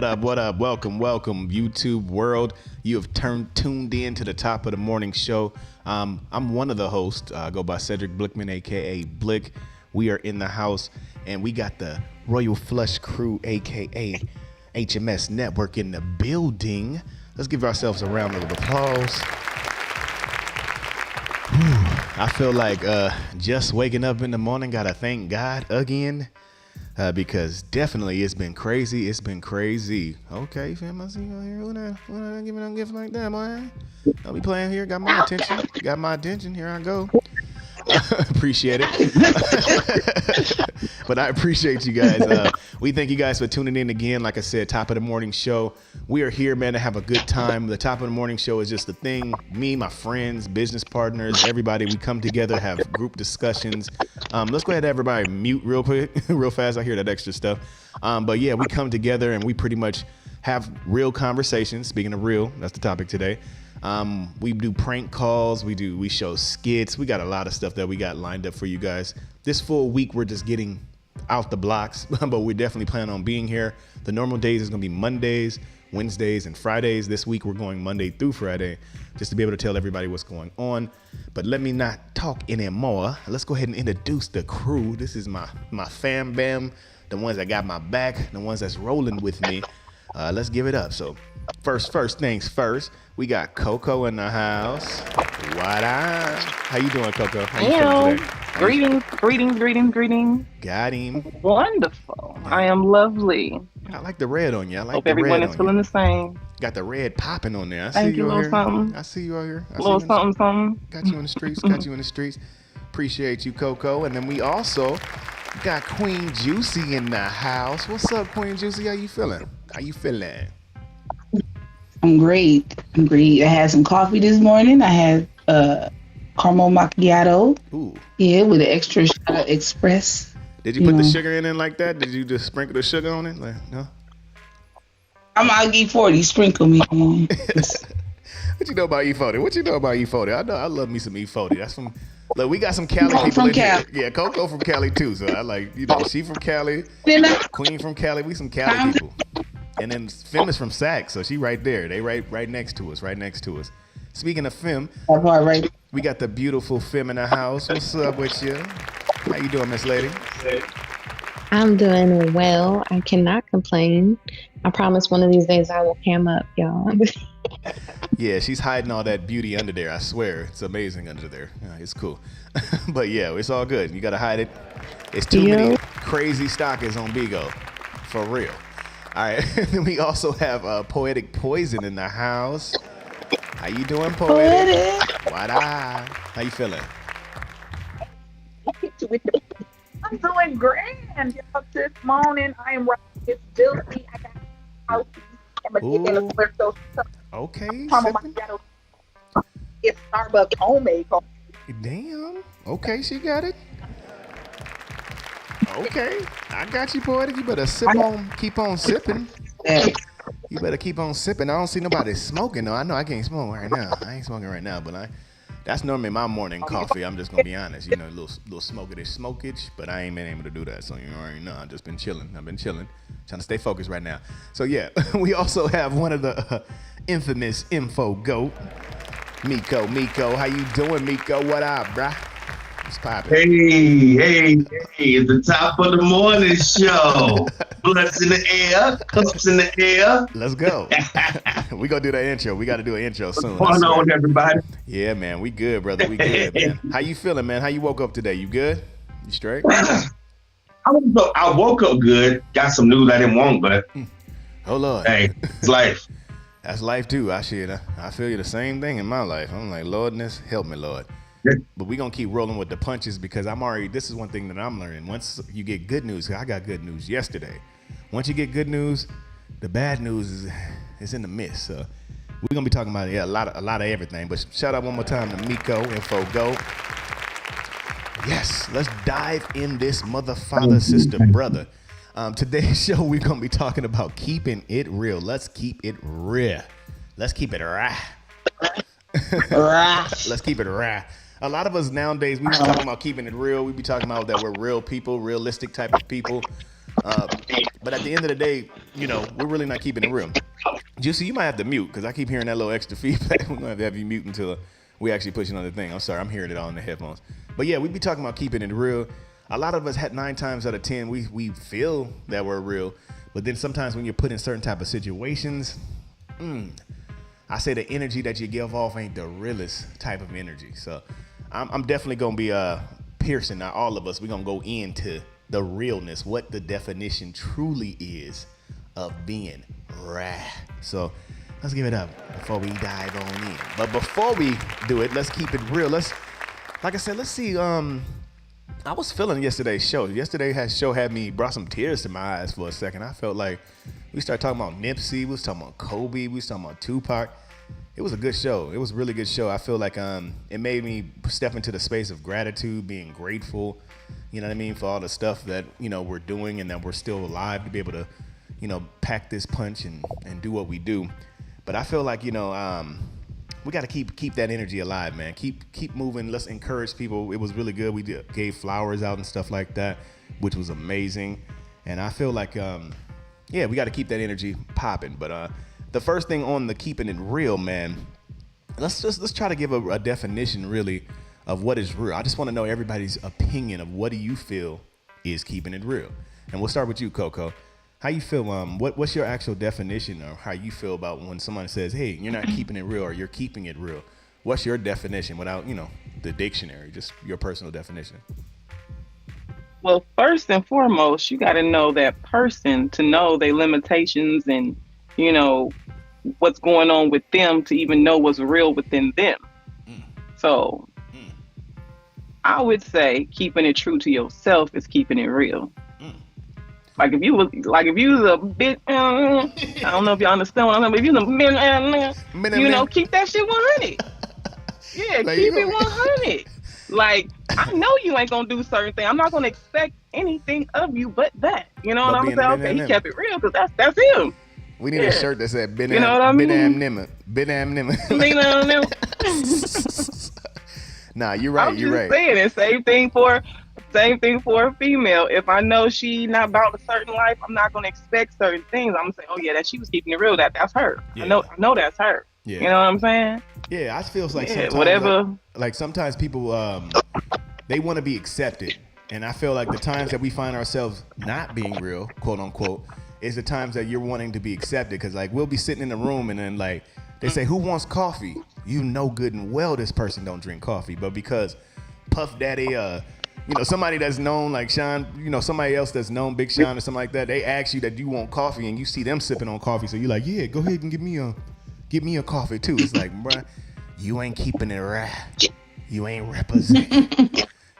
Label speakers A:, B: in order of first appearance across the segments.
A: What up? What up? Welcome, welcome, YouTube world. You have tuned in to the top of the morning show. I'm one of the hosts. I go by Cedric Blickman, aka Blick. We are in the house, and we got the Royal Flush Crew, aka HMS Network, in the building. Let's give ourselves a round of applause. I feel like just waking up in the morning. Gotta thank God again. Because definitely it's been crazy. It's been crazy. Okay, fam, I see you out here. When I giving a gift like that, boy. Don't be playing here. Got my attention. Got my attention. Here I go. Appreciate it. But I appreciate you guys. We thank you guys for tuning in again. Like I said, top of the morning show. We are here, man, to have a good time. The top of the morning show is just the thing. Me, my friends, business partners, everybody, we come together, have group discussions. Let's go ahead and everybody mute real quick, real fast. I hear that extra stuff. But yeah, we come together and we pretty much have real conversations. Speaking of real, that's the topic today. We do prank calls. We show skits. We got a lot of stuff that we got lined up for you guys. This full week, we're just getting out the blocks, but we definitely plan on being here. The normal days is going to be Mondays, Wednesdays, and Fridays. This week, we're going Monday through Friday just to be able to tell everybody what's going on. But let me not talk anymore. Let's go ahead and introduce the crew. This is my fam bam, the ones that got my back, the ones that's rolling with me. Let's give it up. So first things first, we got Coco in the house. What up? How you doing, Coco? How you feeling today?
B: Greetings.
A: Got him.
B: Wonderful. I am lovely.
A: I like the red on you. I like
B: Hope
A: the
B: everyone
A: red
B: is feeling the same.
A: Got the red popping on there.
B: Thank you, little something.
A: I see you out here.
B: Little something.
A: Got you in the streets. Appreciate you, Coco. And then we also got Queen Juicy in the house. What's up, Queen Juicy? How you feeling?
C: I'm great. I had some coffee this morning. I had caramel macchiato.
A: Ooh.
C: Yeah, with an extra shot of espresso.
A: Did you put the sugar in it like that? Did you just sprinkle the sugar on it? Like, no?
C: I'm E40. Sprinkle me.
A: What you know about E40? I love me some E40. That's from. Look, we got some Cali people
C: from
A: in
C: Cali.
A: here. Yeah, Coco from Cali too. So I like, she from Cali. Queen from Cali. We some Cali people. And then Fem is from Sac, so she right there. They right next to us. Speaking of Fem, we got the beautiful Fem in the house. What's up with you? How you doing, Miss Lady?
D: I'm doing well. I cannot complain. I promise one of these days I will cam up, y'all.
A: Yeah, she's hiding all that beauty under there. I swear. It's amazing under there. Yeah, it's cool. But yeah, it's all good. You got to hide it. It's too many crazy stalkers on Bigo. For real. All right. Then we also have Poetic Poison in the house. How you doing, Poetic? What up? How you feeling?
E: I'm doing grand. This morning I am right. It's filthy. I got house. I'm gonna get a so
A: okay.
E: It's Starbucks homemade coffee.
A: Damn. Okay, she got it. Okay, I got you, Poetic. You better keep on sipping. You better keep on sipping. I don't see nobody smoking though. I know I can't smoke right now. I ain't smoking right now, but that's normally my morning coffee. I'm just gonna be honest. A little smokage, but I ain't been able to do that. So you already know. I've just been chilling. Trying to stay focused right now. So yeah, we also have one of the infamous info goat, Miko. How you doing, Miko? What up, bruh? What's poppin'?
F: Hey, it's the top of the morning show. Bloods in the air, cups in the air.
A: Let's go. We gonna do that intro. We got to do an intro soon.
F: What's going on, everybody?
A: Yeah, man. We good, brother. We good, man. How you feeling, man? How you woke up today? You good? You straight?
F: I woke up good. Got some news I didn't want, but
A: oh Lord.
F: Hey, it's life.
A: That's life too. I feel you the same thing in my life. I'm like, Lordness, help me, Lord. But we gonna keep rolling with the punches because this is one thing that I'm learning. Once you get good news, I got good news yesterday. Once you get good news, the bad news is in the midst. So we're gonna be talking about a lot of everything. But shout out one more time to Miko Info Go. Yes, let's dive in this mother, father, sister, brother. Today's show we're gonna be talking about keeping it real. Let's keep it real. Let's keep it raw. Let's keep it raw. A lot of us nowadays, we be talking about keeping it real. We be talking about that we're real people, realistic type of people. But at the end of the day, we're really not keeping it real. Juicy, you might have to mute because I keep hearing that little extra feedback. We're going to have you mute until we actually push it on the thing. I'm sorry, I'm hearing it all in the headphones. But yeah, we be talking about keeping it real. A lot of us had 9 times out of 10, we feel that we're real. But then sometimes when you're put in certain type of situations, I say the energy that you give off ain't the realest type of energy. So I'm definitely going to be piercing. Now, all of us, we're going to go into the realness, what the definition truly is of being raw. So let's give it up before we dive on in. But before we do it, let's keep it real. Like I said, let's see. I was feeling yesterday's show. Yesterday's show brought some tears to my eyes for a second. I felt like we started talking about Nipsey, we was talking about Kobe, we was talking about Tupac. It was a good show. It was a really good show. I feel like it made me step into the space of gratitude, being grateful, you know what I mean, for all the stuff that, we're doing and that we're still alive to be able to, pack this punch and do what we do. But I feel like, we got to keep that energy alive, man. Keep moving. Let's encourage people. It was really good. We gave flowers out and stuff like that, which was amazing. And I feel like, we got to keep that energy popping. But the first thing on the keeping it real, man, let's try to give a definition really of what is real. I just want to know everybody's opinion of what do you feel is keeping it real. And we'll start with you, Coco. How you feel? What's your actual definition of how you feel about when someone says, "Hey, you're not keeping it real," or "You're keeping it real"? What's your definition without, the dictionary? Just your personal definition.
B: Well, first and foremost, you got to know that person to know their limitations and, what's going on with them to even know what's real within them. So I would say keeping it true to yourself is keeping it real. Like if you was a bit, I don't know if y'all understand what I'm saying, but if you was a keep that shit 100. Yeah, like, keep it 100. Like, I know you ain't gonna do certain things. I'm not gonna expect anything of you but that. You know what I'm saying? Okay, he kept it real because that's him.
A: We need a shirt that said "Bid
B: you know what I mean?
A: Bid am nimmer. Nah, you're right.
B: I'm just saying it. Same thing for a female. If I know she not about a certain life, I'm not gonna expect certain things. I'm gonna say, oh yeah, that she was keeping it real. That's her. Yeah. I know that's her. Yeah. You know what I'm saying?
A: Yeah, I feel like sometimes
B: whatever.
A: Like sometimes people they want to be accepted, and I feel like the times that we find ourselves not being real, quote unquote, is the times that you're wanting to be accepted. Because like we'll be sitting in the room and then like they say, "Who wants coffee?" You know good and well this person don't drink coffee, but because Puff Daddy, somebody that's known like Sean, somebody else that's known Big Sean or something like that, they ask you that you want coffee and you see them sipping on coffee, so you're like, yeah, go ahead and give me a coffee too. It's like, bruh, you ain't keeping it right. You ain't representing.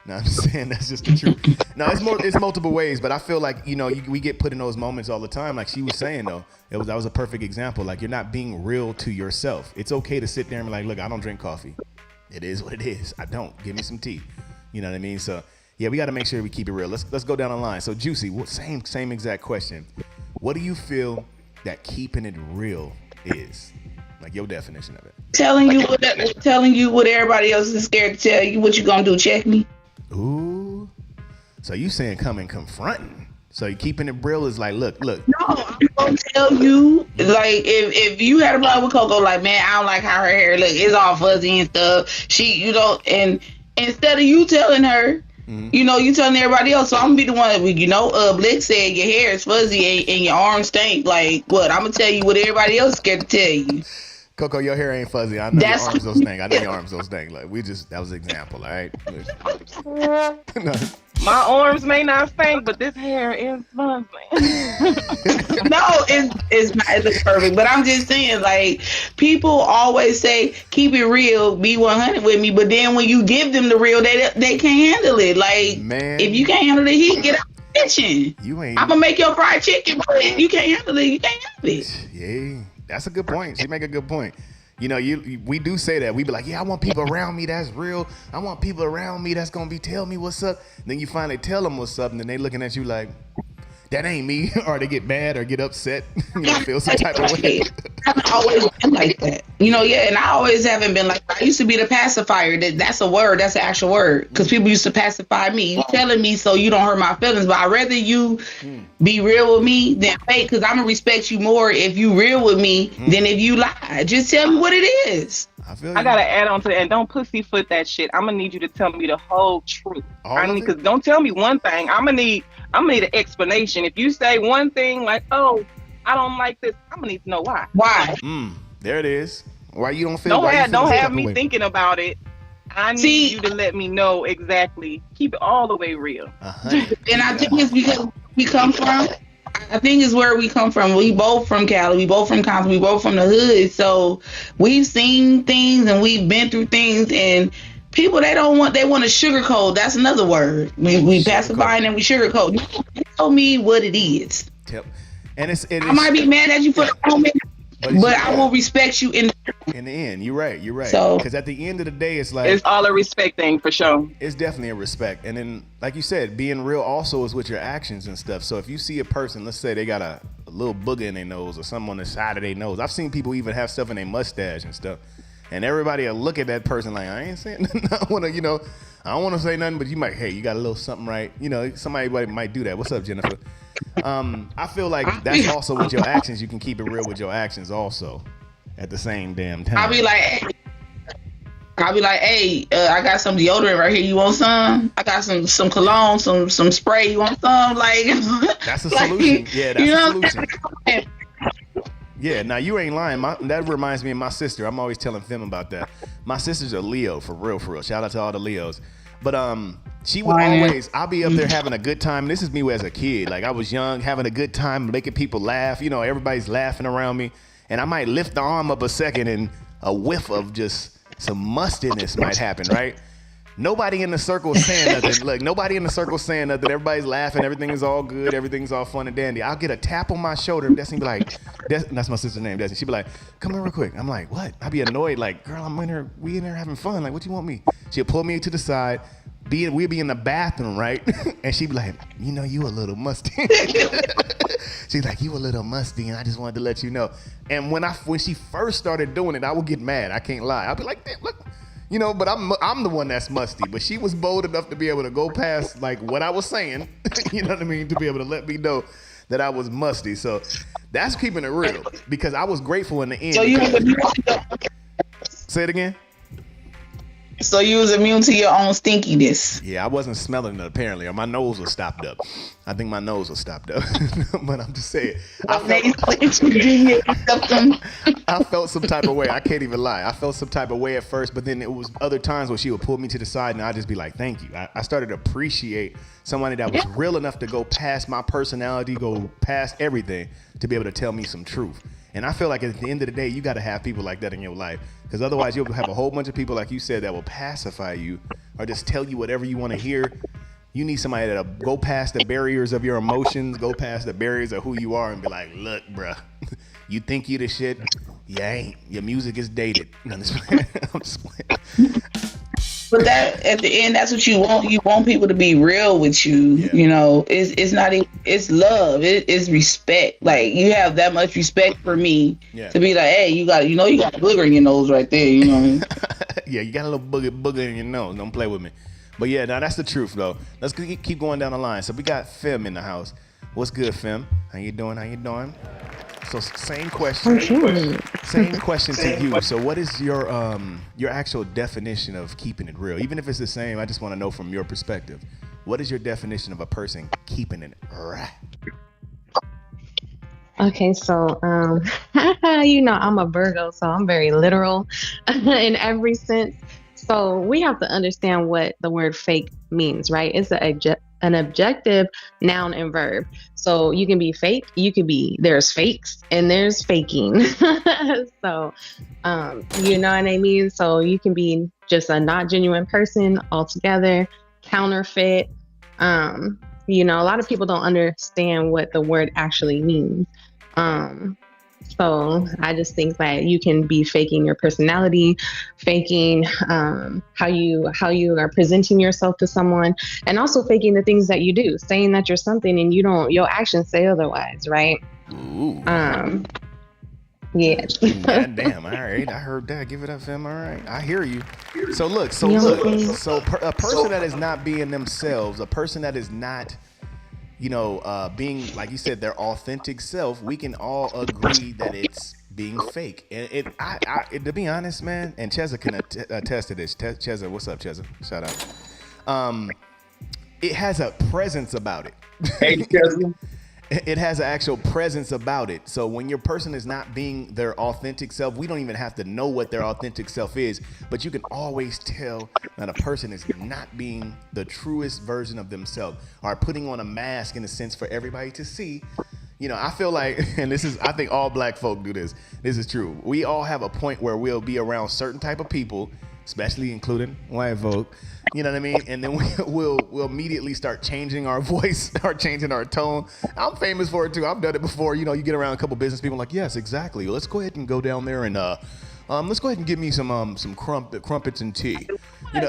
A: No, I'm just saying that's just the truth. No, it's multiple ways, but I feel like, we get put in those moments all the time. Like she was saying though, that was a perfect example. Like you're not being real to yourself. It's okay to sit there and be like, look, I don't drink coffee. It is what it is. I don't. Give me some tea. You know what I mean? So yeah, we got to make sure we keep it real. Let's go down the line. So Juicy, same exact question. What do you feel that keeping it real is? Like your definition of it.
C: Telling you what everybody else is scared to tell you. What you gonna do? Check me.
A: Ooh. So you saying come and confronting. So you keeping it real is like, look.
C: No, I'm gonna tell you. Like if you had a problem with Coco, like, man, I don't like how her hair look. It's all fuzzy and stuff. And instead of you telling her, you telling everybody else. So I'm gonna be the one. Blick said your hair is fuzzy and your arms stink. Like what? I'm gonna tell you what everybody else is scared to tell you.
A: Coco, your hair ain't fuzzy. I know your arms don't stink. Like that was an example, all right?
B: No. My arms may not stink, but this hair is fuzzy.
C: No, it looks perfect. But I'm just saying, like, people always say, keep it real, be 100 with me. But then when you give them the real, they can't handle it. Like, man, if you can't handle the heat, get out of the kitchen. I'm gonna make your fried chicken, but you can't handle it. You can't handle it.
A: Yeah. That's a good point. She make a good point. We do say that. We be like, yeah, I want people around me that's real. I want people around me that's going to tell me what's up. Then you finally tell them what's up, and then they looking at you like, that ain't me, or they get mad or get upset, feel some type of way.
C: I've always been like that. And I always haven't been like that. I used to be the pacifier. That's a word. That's an actual word. Because people used to pacify me. You telling me so you don't hurt my feelings. But I'd rather you be real with me than fake. Because I'm going to respect you more if you real with me than if you lie. Just tell me what it is.
B: I got to add on to that. And don't pussyfoot that shit. I'm going to need you to tell me the whole truth. Because don't tell me one thing. I'm going to need an explanation. If you say one thing like, oh, I don't like this, I'm going to need to know why.
C: Why?
A: There it is. Why you don't feel?
B: Don't have me thinking about it. I need you to let me know exactly. Keep it all the way real.
C: And I think it's because we come from. I think it's where we come from. We both from Cali. We both from Compton. We both from the hood. So we've seen things and we've been through things. And people, they want to sugarcoat. That's another word. We pacify and we sugarcoat. Tell me what it is.
A: Yep. And
C: I might be mad at you for the moment. But I will respect you in
A: the end. You're right.
C: So,
A: because at the end of the day, it's like
B: it's all a respect thing for sure.
A: It's definitely a respect, and then like you said, being real also is with your actions and stuff. So if you see a person, let's say they got a little booger in their nose or something on the side of their nose. I've seen people even have stuff in their mustache and stuff, and everybody will look at that person like, I ain't saying nothing. I don't want to say nothing, but you might, hey, you got a little something right. Somebody might do that. What's up, Jennifer? I feel like that's also with your actions. You can keep it real with your actions also at the same damn time.
C: I'll be like, hey, I got some deodorant right here. You want some? I got some cologne, some spray. You want some? Like,
A: that's a solution. Yeah, that's a solution. Yeah, now you ain't lying. That reminds me of my sister. I'm always telling Fem about that. My sister's a Leo, for real. Shout out to all the Leos. But she would always, I'll be up there having a good time. This is me as a kid. Like I was young, having a good time, making people laugh. Everybody's laughing around me. And I might lift the arm up a second and a whiff of just some mustiness might happen, right? Nobody in the circle is saying nothing. Look, nobody in the circle is saying nothing. Everybody's laughing. Everything is all good. Everything's all fun and dandy. I'll get a tap on my shoulder. Destiny be like, that's my sister's name, Destiny. She'd be like, come here real quick. I'm like, what? I'd be annoyed. Like, girl, we in there having fun. Like, what you want me? She'll pull me to the side. We'd be in the bathroom, right? And she'd be like, you a little musty. She's like, you a little musty, and I just wanted to let you know. And when she first started doing it, I would get mad. I can't lie. I'd be like, damn, look. But I'm the one that's musty. But she was bold enough to be able to go past like what I was saying, you know what I mean, to be able to let me know that I was musty. So that's keeping it real because I was grateful in the end. Say it again.
C: So you was immune to your own stinkiness.
A: Yeah, I wasn't smelling it apparently, or my nose was stopped up. I think my nose was stopped up. But I'm just saying. I felt some type of way. I can't even lie. I felt some type of way at first, but then it was other times where she would pull me to the side and I'd just be like, thank you. I started to appreciate somebody that was real enough to go past my personality, go past everything to be able to tell me some truth. And I feel like at the end of the day, you got to have people like that in your life. Because otherwise, you'll have a whole bunch of people, like you said, that will pacify you or just tell you whatever you want to hear. You need somebody that'll go past the barriers of your emotions, go past the barriers of who you are and be like, look, bruh, you think you the shit? You ain't. Your music is dated. I'm just playing.
C: But that at the end, that's what you want. You want people to be real with you. Yeah. It's not. It's love. It's respect. Like you have that much respect for me to be like, hey, you got a booger in your nose right there. You know what I mean?
A: Yeah, you got a little booger in your nose. Don't play with me. But yeah, now that's the truth though. Let's keep going down the line. So we got Fem in the house. What's good, Fem? How you doing? So same question. Same question to you. So what is your actual definition of keeping it real? Even if it's the same, I just want to know from your perspective. What is your definition of a person keeping it real?
D: Okay, so I'm a Virgo, so I'm very literal in every sense. So we have to understand what the word fake means, right? It's an objective noun and verb. So you can be fake, there's fakes and there's faking. So, you know what I mean? So you can be just a not genuine person altogether, counterfeit. A lot of people don't understand what the word actually means. So I just think that you can be faking your personality, faking how you are presenting yourself to someone, and also faking the things that you do, saying that you're something and you don't. Your actions say otherwise, right?
A: Ooh.
D: Yeah.
A: God damn. All right. I heard that. Give it up, fam. All right. I hear you. So look. So a person that is not being themselves, a person that is not, being, like you said, their authentic self, we can all agree that it's being fake. And to be honest, man, and Cheza can attest to this. Cheza, what's up, Cheza? Shout out. It has a presence about it.
F: Hey, Cheza.
A: It has an actual presence about it. So when your person is not being their authentic self, we don't even have to know what their authentic self is, but you can always tell that a person is not being the truest version of themselves, or putting on a mask in a sense for everybody to see. I feel like, and I think all black folk do this. This is true. We all have a point where we'll be around certain type of people, especially including white folk. You know what I mean? And then we'll immediately start changing our voice, start changing our tone. I'm famous for it too. I've done it before. You get around a couple business people like, yes, exactly. Let's go ahead and go down there and let's go ahead and give me some crumpets and tea.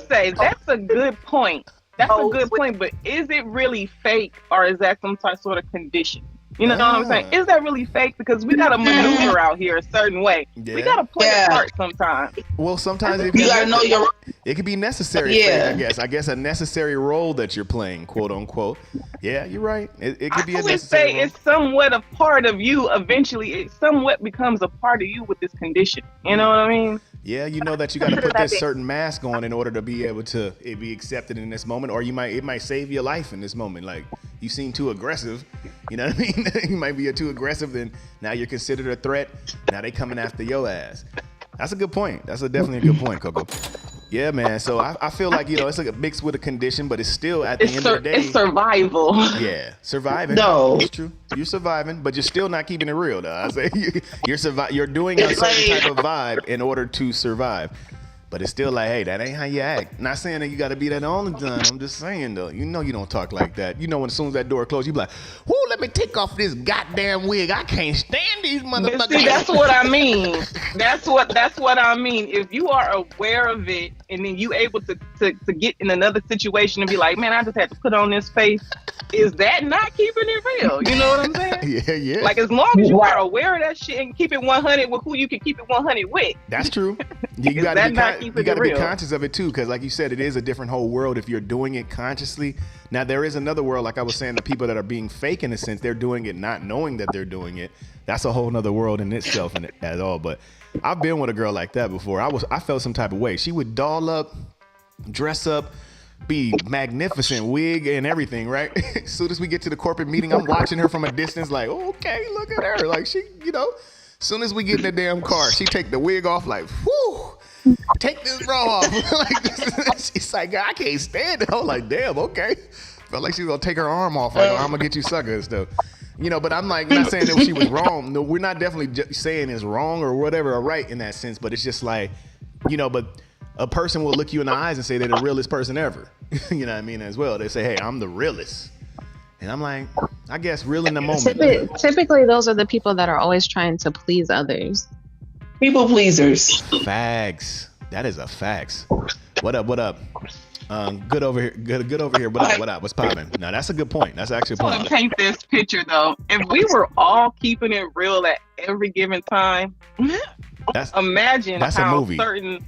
B: Say that's a good point. That's a good point. But is it really fake, or is that some sort of condition? You know what I'm saying? Is that really fake? Because we got to maneuver out here a certain way. Yeah. We got to play a part sometimes.
A: Well, sometimes
C: you got to know your.
A: It could be necessary. Yeah. I guess a necessary role that you're playing, quote unquote. Yeah, you're right. It could be a necessary role.
B: It's somewhat a part of you. Eventually, it somewhat becomes a part of you with this condition. You know what I mean?
A: Yeah, you know that you got to put this certain mask on in order to be able to be accepted in this moment, or it might save your life in this moment. Like, you seem too aggressive. You know what I mean? You might be too aggressive, then now you're considered a threat. Now they coming after your ass. That's a good point. That's definitely a good point, Coco. Yeah, man. So I feel like, it's like a mix with a condition, but it's still at the end of the day.
B: It's survival.
A: Yeah, surviving.
C: No.
A: It's true. You're surviving, but you're still not keeping it real, though. I say you're doing a certain type of vibe in order to survive. But it's still like, hey, that ain't how you act. Not saying that you got to be that all the time. I'm just saying, though. You don't talk like that. When as soon as that door closes, you be like, whoo, let me take off this goddamn wig. I can't stand these motherfuckers.
B: See, that's what I mean. That's what I mean. If you are aware of it, and then you able to get in another situation and be like, man, I just had to put on this face. Is that not keeping it real? You know what I'm saying?
A: Yeah.
B: Like, as long as you are aware of that shit and keep it 100 with who you can keep it 100 with.
A: That's true. You got to be conscious of it too, because like you said, it is a different whole world if you're doing it consciously. Now there is another world, like I was saying, the people that are being fake in a sense, they're doing it not knowing that they're doing it. That's a whole nother world in itself at all. But I've been with a girl like that before. I felt some type of way. She would doll up, dress up, be magnificent, wig and everything, right? As soon as we get to the corporate meeting, I'm watching her from a distance like, oh, okay, look at her. Like, she, as soon as we get in the damn car, she take the wig off like, whoo, take this bra off. Like, she's like, I can't stand it. I'm like, damn, okay. Felt like she was going to take her arm off. Like, I'm going to get you sucker and stuff. But I'm like, not saying that she was wrong. No, we're not definitely saying it's wrong or whatever or right in that sense. But it's just like, but a person will look you in the eyes and say they're the realest person ever. You know what I mean? As well. They say, hey, I'm the realest. And I'm like, I guess real in the moment.
D: Typically, those are the people that are always trying to please others.
C: People pleasers.
A: Facts. That is a facts. What up? Good over here. Good over here. What up? What's popping? Now that's a good point. That's actually a point.
B: To paint this picture though, if we were all keeping it real at every given time, imagine how certain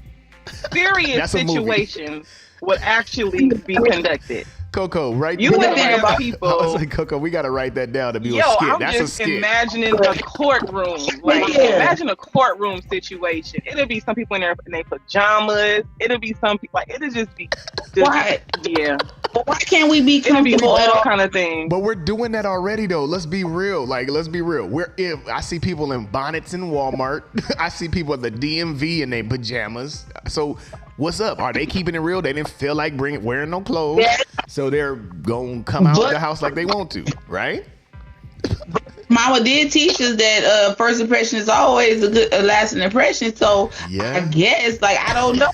B: serious situations would actually be conducted.
A: Coco, right?
B: You would have people.
A: I was like, Coco, we got to write that down to be a skit.
B: I'm
A: That's
B: just
A: a skit.
B: Imagining a courtroom. Imagine a courtroom situation. It'll be some people in their pajamas. It'll be some people it'll just be.
C: Why?
B: Yeah.
C: But why can't we be comfortable
B: at all kind of thing?
A: But we're doing that already, though. Let's be real. Let's be real. I see people in bonnets in Walmart. I see people at the DMV in their pajamas. So. What's up? Are they keeping it real? They didn't feel like wearing no clothes, so they're gonna come out of the house like they want to, right?
C: Mama did teach us that first impression is always a lasting impression. So I guess, I don't know.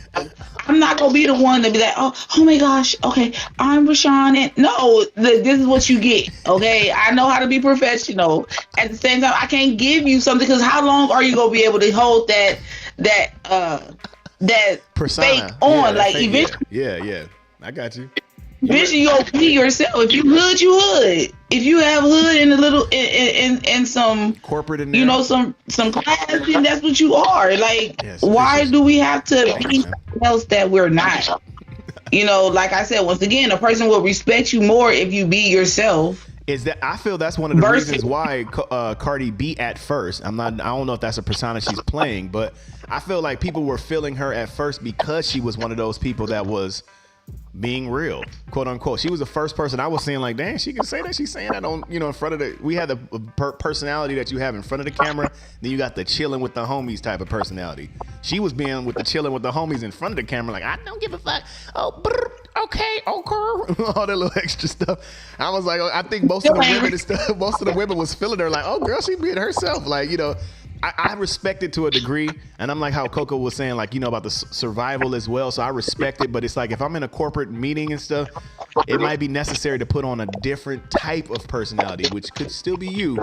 C: I'm not gonna be the one to be like, oh my gosh, okay, I'm Rashawn, and no, this is what you get. Okay, I know how to be professional. At the same time, I can't give you something because how long are you gonna be able to hold that
A: Persona.
C: fake on?
A: Yeah,
C: like
A: fake,
C: eventually.
A: yeah. I got you.
C: Eventually, you'll be yourself. If you hood, you hood. If you have hood and a little and some
A: corporate in there.
C: you know, some class, then that's what you are. Like,
A: Yes,
C: why do we have to be
A: man.
C: something else that we're not? You know, like I said, once again, a person will respect you more if you be yourself.
A: Is that I feel that's one of the
C: Versus-
A: reasons why Cardi B at first. I don't know if that's a persona she's playing, but I feel like people were feeling her at first because she was one of those people that was being real, quote unquote. She was the first person I was seeing like, dang, she can say that. She's saying that on, in front of we had the personality that you have in front of the camera. Then you got the chilling with the homies type of personality. She was being with the chilling with the homies in front of the camera. Like, I don't give a fuck. Oh, okay. All that little extra stuff. I was like, I think most of the women was feeling her like, oh girl, she being herself. Like, I respect it to a degree, and I'm like how Coco was saying, like, about the survival as well. So I respect it, but it's like if I'm in a corporate meeting and stuff, it might be necessary to put on a different type of personality, which could still be you.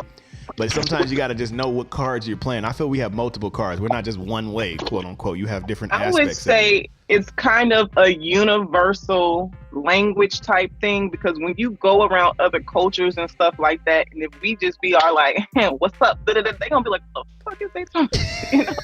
A: But sometimes you got to just know what cards you're playing. I feel we have multiple cards. We're not just one way, quote unquote. You have different aspects.
B: I would say it's kind of a universal language type thing, because when you go around other cultures and stuff like that, and if we just be all like, hey, what's up? They're going to be like, what the fuck is they talking?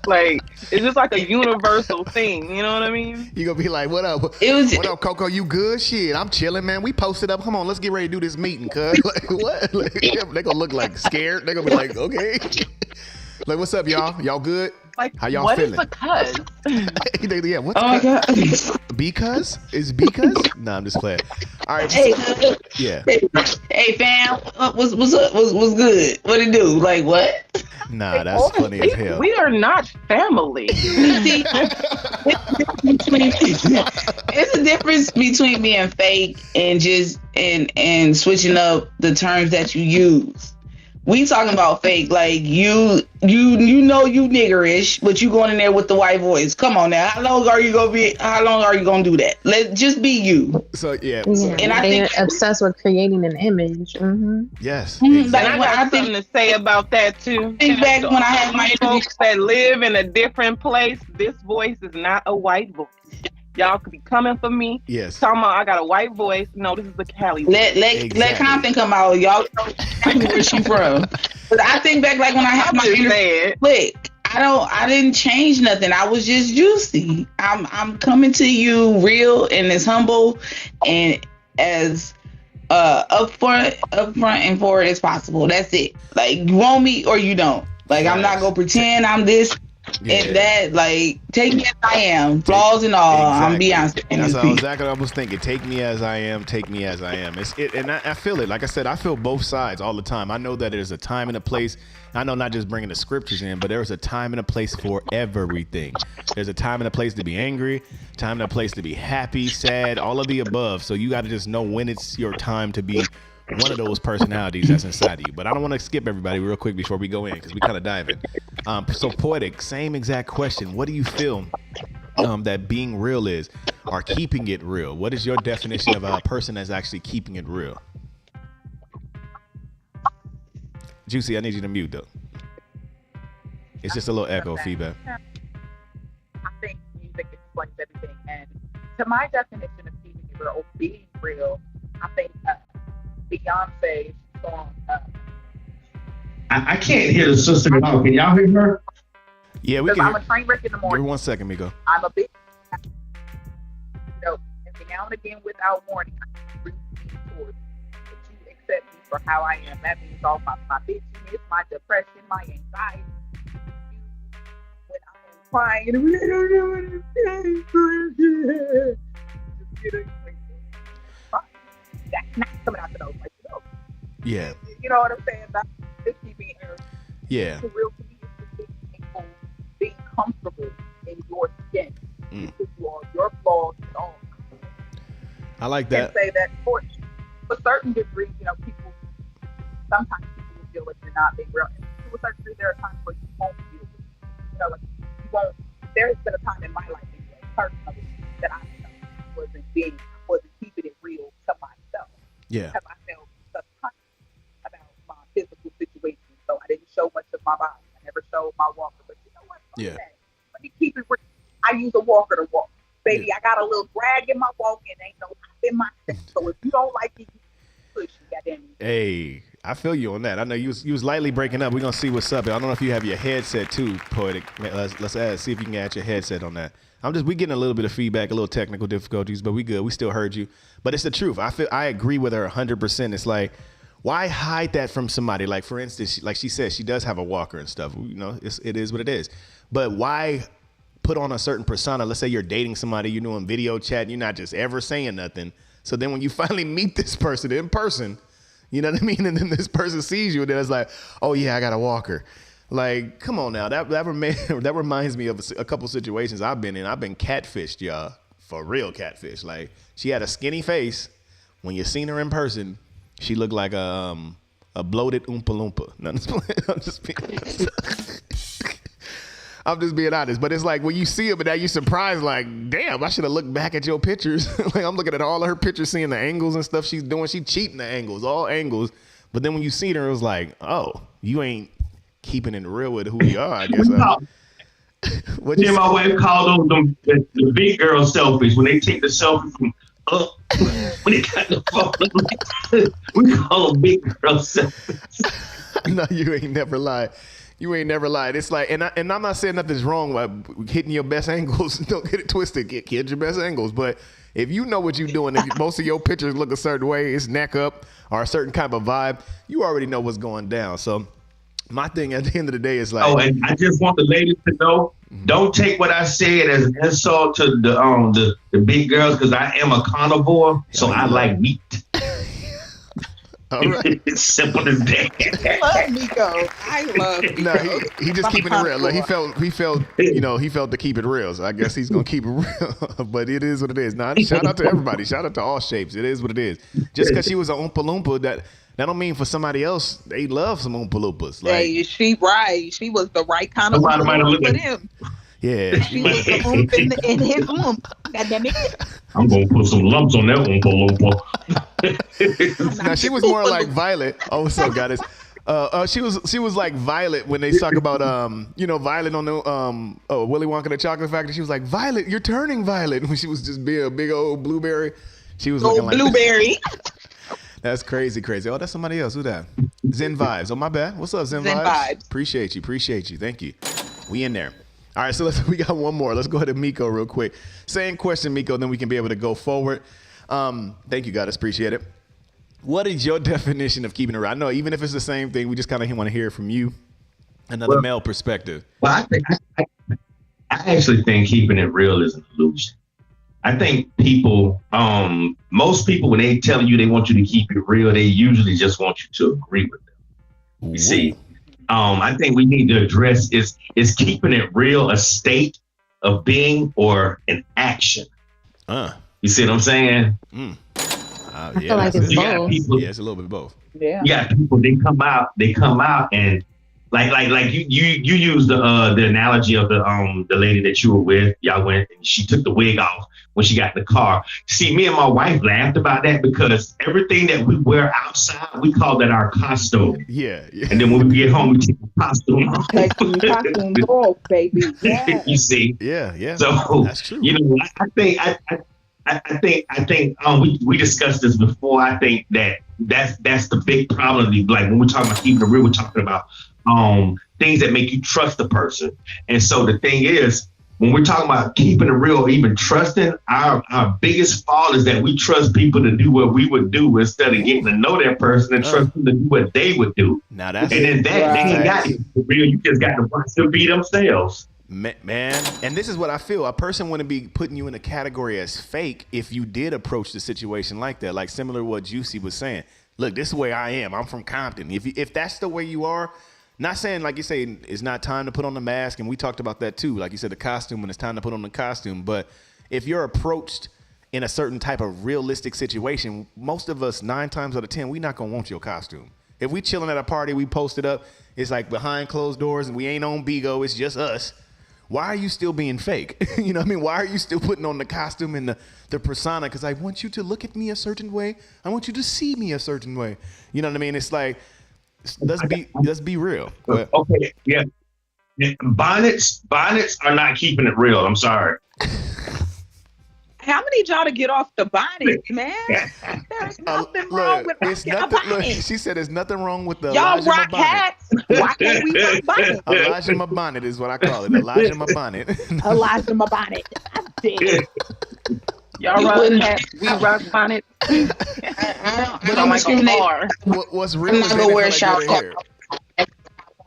B: Like, it's just like a universal thing. You know what I mean?
A: You going to be like, what up? What up, Coco? You good? Shit, I'm chilling, man. We posted up. Come on, let's get ready to do this meeting, cuz. Like, what? Like, they're going to look like scared. They're going to be like, okay. Like, what's up, y'all? Y'all good?
B: Like,
A: how y'all
B: what
A: feeling?
B: What is a cuz?
A: Yeah, what's
C: Oh my god.
A: Because? Is because? Nah, I'm just playing. All right.
C: Hey,
A: yeah.
C: Hey, fam. What's up? What's good? What it do? Like what?
A: Nah, that's funny as hell.
B: We are not family.
C: It's a difference between being fake and just and switching up the terms that you use. We talking about fake, like you niggerish, but you going in there with the white voice. Come on now, how long are you gonna do that? Let's just be you.
A: So yeah.
C: And I
D: they're
C: think
D: obsessed with creating an image. Mm-hmm.
A: Yes.
C: Mhm.
A: Exactly.
B: And I got something to say about that too.
C: think back when I had my
B: folks that live in a different place, this voice is not a white voice. Y'all could be coming for me.
A: Yes.
B: Talking about I got a white voice. No, this is a Cali voice.
C: Let Compton come out. Y'all know where she from. But I think back like when I had my interview. Look, I didn't change nothing. I was just juicy. I'm coming to you real and as humble and as upfront and forward as possible. That's it. Like, you want me or you don't. Like, I'm not gonna pretend I'm this and that. Like, take me as I am, flaws and all. I'm Beyonce.
A: That's exactly what I was thinking. Take me as I am. Take me as I am. And I feel it. Like I said, I feel both sides all the time. I know that there's a time and a place. I know not just bringing the scriptures in, but there's a time and a place for everything. There's a time and a place to be angry, time and a place to be happy, sad, all of the above. So you got to just know when it's your time to be one of those personalities that's inside of you. But I don't want to skip everybody real quick before we go in, because we kind of dive in. So Poetic, same exact question. What do you feel that being real is, or keeping it real? What is your definition of a person that's actually keeping it real? Juicy, I need you to mute though. It's just a little echo feedback.
E: I think music explains everything, and to my definition of keeping it real, or being real, I think Beyonce's song.
F: I can't hear the sister at all. Can y'all hear her?
A: Yeah, we
E: Because
A: can.
E: I'm a train wreck in the
A: Give me
E: morning.
A: 1 second, Migo.
E: I'm a big, every now and again, without warning, I bring you towards that you accept me for how I am. That means all my bitchiness, my depression, my anxiety. When I am crying, and I don't know what I'm saying. Just kidding. That's not coming out to those, like,
A: Yeah.
E: you know what I'm saying? That's just keeping it
A: Yeah.
E: real. Real to me is just being comfortable in your skin. Because you are your flaws and all.
A: I like
E: And
A: that.
E: say that for a certain degree, people, sometimes people will feel like you're not being real. And to a certain degree, there are times where you won't feel it. Like, you won't. There's been a time in my life anyway personally that I felt wasn't keeping it real to myself.
A: Yeah.
E: Because I felt subconscious about my physical situation. So I didn't show much of my body. I never showed my walker. But you know what? Fuck
A: Yeah.
E: that. Let me keep it real. I use a walker to walk. Baby, I got a little drag in my walk and ain't no hop in my step. So if you don't like it, you push. Goddamn it.
A: Hey, I feel you on that. I know you was lightly breaking up. We're gonna see what's up. I don't know if you have your headset too, Poetic. Let's see if you can add your headset on that. We getting a little bit of feedback, a little technical difficulties, but we good. We still heard you. But it's the truth. I agree with her 100%. It's like, why hide that from somebody? Like, for instance, like she said, she does have a walker and stuff. You know, it is what it is. But why put on a certain persona? Let's say you're dating somebody, you're doing video chat, you're not just ever saying nothing. So then when you finally meet this person in person, you know what I mean? And then this person sees you and then it's like, oh yeah, I got a walker. Like, come on now. That reminds me of a couple situations I've been in. I've been catfished, y'all. For real catfish. Like, she had a skinny face. When you seen her in person, she looked like a bloated Oompa Loompa. No, I'm just being honest. But it's like when you see it, but now you're surprised, like, damn, I should have looked back at your pictures. Like, I'm looking at all of her pictures, seeing the angles and stuff she's doing. She cheating the angles, all angles. But then when you see her, it was like, oh, you ain't keeping it real with who you are, I guess.
F: Yeah, my wife called them the big girl selfies. When they take the selfie from up, when they got the phone, we call them big girl selfies.
A: No, you ain't never lied. You ain't never lied. It's like, and I'm not saying nothing's wrong with hitting your best angles. Don't get it twisted. Get your best angles. But if you know what you're doing, if most of your pictures look a certain way, it's neck up or a certain kind of vibe, you already know what's going down. So my thing at the end of the day is like,
F: oh, and I just want the ladies to know, don't take what I said as an insult to the big girls, because I am a carnivore, so I like meat.
A: All right.
F: It's simple as that.
E: I love Miko. I love Miko.
A: No, he just keeping it real. Like, he felt to keep it real. So I guess he's gonna keep it real. But it is what it is. Nah, shout out to everybody. Shout out to all shapes. It is what it is. Just because she was an Oompa Loompa, that don't mean for somebody else they love some Oompa Loompas. Like,
E: hey, she right. She was the right kind of Oompa for him.
A: Yeah,
E: She was the Oompa in his Oompa. Goddamn it.
F: I'm gonna put some lumps on that Oompa Loompa.
A: now she was more like Violet. Oh, what's up, goddess? She was like Violet when they talk about Violet on the Willy Wonka and the Chocolate Factory. She was like, Violet, you're turning violet, when she was just being a big old blueberry. She was looking like
E: blueberry.
A: That's crazy. Oh, that's somebody else. Who that? Zen Vibes. Oh, my bad. What's up, Zen
E: Vibes?
A: Vibes? Appreciate you. Thank you. We in there. All right, so we got one more. Let's go ahead to Miko real quick. Same question, Miko, then we can be able to go forward. Thank you, guys. Appreciate it. What is your definition of keeping it real? I know, even if it's the same thing, we just kind of want to hear from you, another male perspective.
F: Well, I actually think keeping it real is an illusion. I think people, most people, when they tell you they want you to keep it real, they usually just want you to agree with them. You see, I think we need to address is keeping it real a state of being or an action? You see what I'm saying?
D: I feel like it's both.
F: People,
A: yeah, it's a little bit both.
E: Yeah.
F: You got people, they come out and like you use the analogy of the lady that you were with. Y'all went and she took the wig off when she got in the car. See, me and my wife laughed about that because everything that we wear outside, we call that our costume.
A: Yeah.
F: And then when we get home, we take the costume off.
E: Take the costume off, baby. Yeah.
F: You see?
A: Yeah.
F: So
A: that's true.
F: You know, I think we discussed this before. I think that's the big problem. Like when we're talking about keeping it real, we're talking about things that make you trust the person. And so the thing is, when we're talking about keeping it real, or even trusting, our biggest fault is that we trust people to do what we would do instead of getting to know that person and trust them to do what they would do.
A: Now that's
F: and then that they ain't got it real. You just got to watch them be themselves.
A: Man, and this is what I feel. A person wouldn't be putting you in a category as fake if you did approach the situation like that, like similar to what Juicy was saying. Look, this is the way I am. I'm from Compton. If that's the way you are, not saying, like you say, it's not time to put on the mask, and we talked about that too. Like you said, the costume, when it's time to put on the costume. But if you're approached in a certain type of realistic situation, most of us, 9 times out of 10, we're not going to want your costume. If we chilling at a party, we post it up, it's like behind closed doors, and we ain't on Bigo, it's just us. why are you still being fake? You know what I mean? Why are you still putting on the costume and the persona? Because I want you to look at me a certain way. I want you to see me a certain way. You know what I mean? It's like, let's be real.
F: Okay, yeah. Bonnets are not keeping it real. I'm sorry.
E: How many of y'all to get off the bonnet, man? There's nothing wrong with rocking a bonnet.
A: She said there's nothing wrong with the
E: Y'all
A: Elijah
E: rock
A: Mabonnet.
E: hats. Why can't we rock bonnets?
A: Elijah Mabonnet is what I call it. Elijah Mabonnet.
E: Elijah Mabonnet. I'm dead.
B: Y'all rock hats, we rock bonnets.
C: I
B: But
C: don't
B: I'm like
C: discriminate.
A: What's
C: I'm
A: real
C: not
A: is
C: gonna
A: they
C: wear a
A: feel
C: shower
A: like good
C: cap.
A: hair.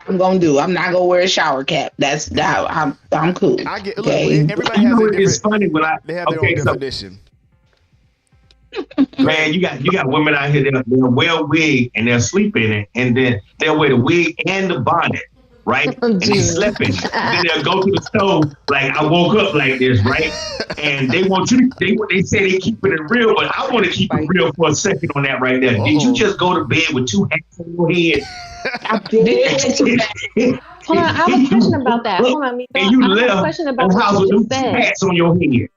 C: I'm gonna do. I'm not gonna wear a shower cap. That's that. I'm cool.
A: I get. Look,
C: Okay.
A: everybody
F: You
A: has
F: know,
A: a
F: it's
A: different.
F: funny when
A: They have their own definition.
F: man, you got women out here that they'll wear a wig and they'll sleep in it, and then they'll wear the wig and the bonnet, right? And they slept in it. And then they'll go to the stove like, I woke up like this, right? And they want you to, they say they keeping it real, but I want to keep it real for a second on that right there. Did you just go to bed with 2 hats on your head?
C: I did.
D: Hold on, I have a question about that. Hold on, Miko.
F: And you
D: I have a
F: left
D: question about
F: the house
D: what
F: with
D: you
F: them
D: just
F: 2
D: said.
F: hats on your head.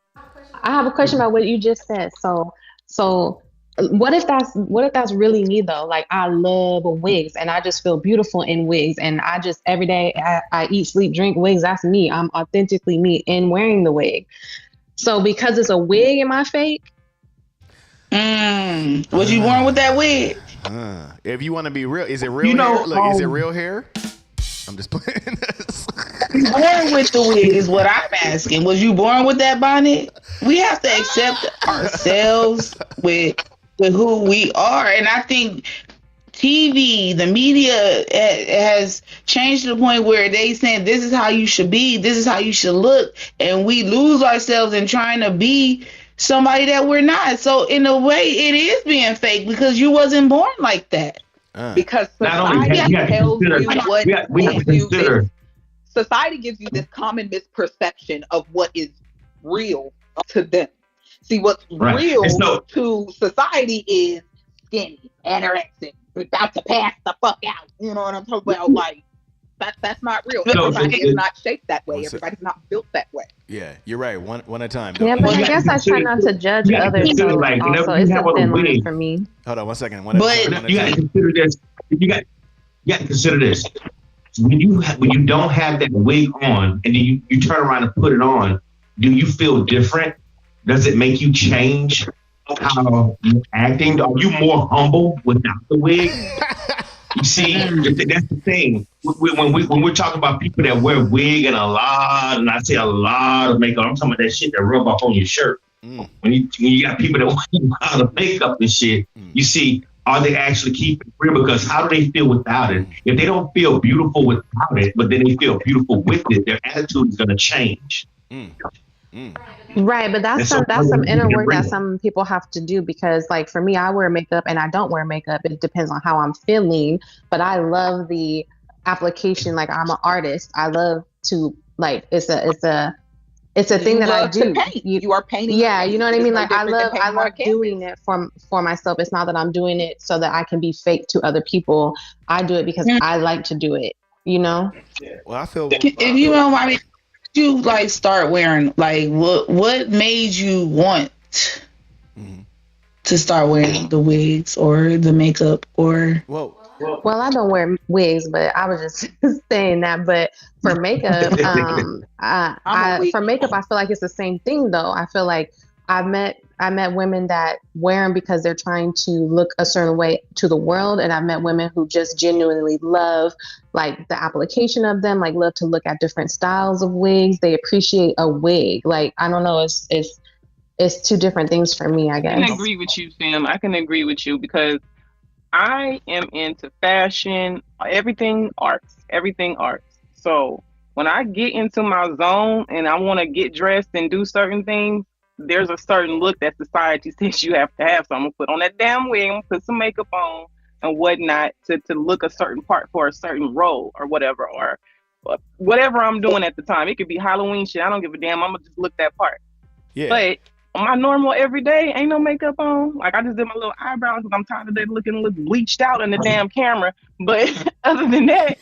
D: I have a question about what you just said. So what if that's really me though? Like I love wigs and I just feel beautiful in wigs and I just every day I eat, sleep, drink wigs. That's me. I'm authentically me in wearing the wig. So because it's a wig, am I fake?
C: Was you born with that wig?
A: If you want to be real, is it real
F: You know,
A: hair? Look, is it real hair? I'm just playing this.
C: Born with the wig is what I'm asking. Was you born with that bonnet? We have to accept ourselves with who we are, and I think TV, the media has changed to the point where they saying this is how you should be, this is how you should look, and we lose ourselves in trying to be somebody that we're not. So in a way, it is being fake because you wasn't born like that.
E: Because
F: Not only
E: society
F: that,
E: tells you what
F: we have to consider.
E: Society gives you this common misperception of what is real to them. See, what's real to society is skinny, anorexic, about to pass the fuck out. You know what I'm talking about? Like, that's not real. Everybody is not shaped that way. Everybody's not built that way.
A: Yeah, you're right. One at a time.
D: Yeah, but I guess I try not to judge others. So
F: like,
D: also, it's a thin line for me.
A: Hold on 1 second.
F: You got to consider this. You got to consider this. When you don't have that wig on, and then you turn around and put it on, do you feel different? Does it make you change how you're acting? Are you more humble without the wig? You see, that's the thing. When we're talking about people that wear wig and and I say a lot of makeup, I'm talking about that shit that rub off on your shirt. When you got people that wear a lot of makeup and shit, you see, are they actually keeping it real? Because how do they feel without it? If they don't feel beautiful without it, but then they feel beautiful with it, their attitude is going to change.
D: Right, but that's some inner work that some people have to do because, like, for me, I wear makeup and I don't wear makeup. It depends on how I'm feeling, but I love the application. Like, I'm an artist. I love to it's a thing that I do.
E: You are painting.
D: Yeah, you know what I mean. Like, I love doing it for myself. It's not that I'm doing it so that I can be fake to other people. I do it because I like to do it. You know.
A: Well, I feel.
C: If you know, I mean, you like start wearing like what made you want to start wearing the wigs or the makeup or?
D: Well, I don't wear wigs, but I was just saying that. But for makeup, for makeup, I feel like it's the same thing, though. I feel like I met women that wear them because they're trying to look a certain way to the world, and I've met women who just genuinely love like the application of them, like love to look at different styles of wigs. They appreciate a wig. Like, I don't know, it's two different things for me, I guess.
B: I can agree with you, Sam. I can agree with you because I am into fashion, everything arts. So when I get into my zone and I want to get dressed and do certain things, there's a certain look that society says you have to have. So I'm going to put on that damn wig, I'm going to put some makeup on and whatnot to look a certain part for a certain role or whatever I'm doing at the time. It could be Halloween shit. I don't give a damn. I'm going to just look that part. Yeah. But on my normal everyday, ain't no makeup on. Like, I just did my little eyebrows because I'm tired of that looking bleached out in the damn camera. But other than that,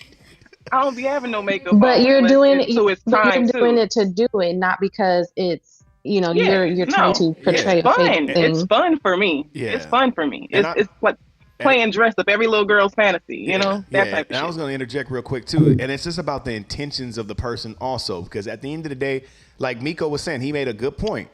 B: I don't be having no makeup
D: But
B: on
D: you're
B: unless
D: doing
B: it's to its
D: but
B: time
D: you're doing
B: too.
D: it to do it, not because it's
B: Yeah,
D: you're trying
B: no,
D: to portray
B: it's
D: a fake
B: fun. It's
D: thing.
B: fun for me.
A: Yeah.
B: It's fun for me.
A: And
B: It's like playing dress up, every little girl's fantasy. You know, that type of
A: and I
B: shit.
A: was going to interject real quick too, and it's just about the intentions of the person also, because at the end of the day, like Miko was saying, he made a good point.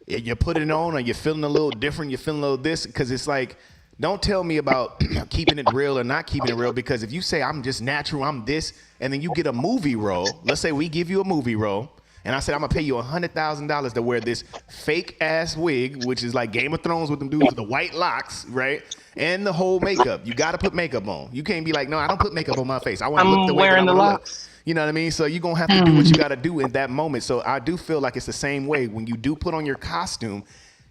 A: You're putting it on, or you're feeling a little different, you're feeling a little this, because it's like, don't tell me about keeping it real or not keeping it real, because if you say I'm just natural, I'm this, and then you get a movie role, let's say we give you a movie role, and I said I'm gonna pay you $100,000 to wear this fake ass wig, which is like Game of Thrones with them dudes with the white locks, right? And the whole makeup. You gotta put makeup on. You can't be like, no, I don't put makeup on my face. I want to look the way that I
B: wearing the
A: want to look.
B: locks.
A: You know what I mean? So you're gonna have to do what you gotta do in that moment. So I do feel like it's the same way when you do put on your costume.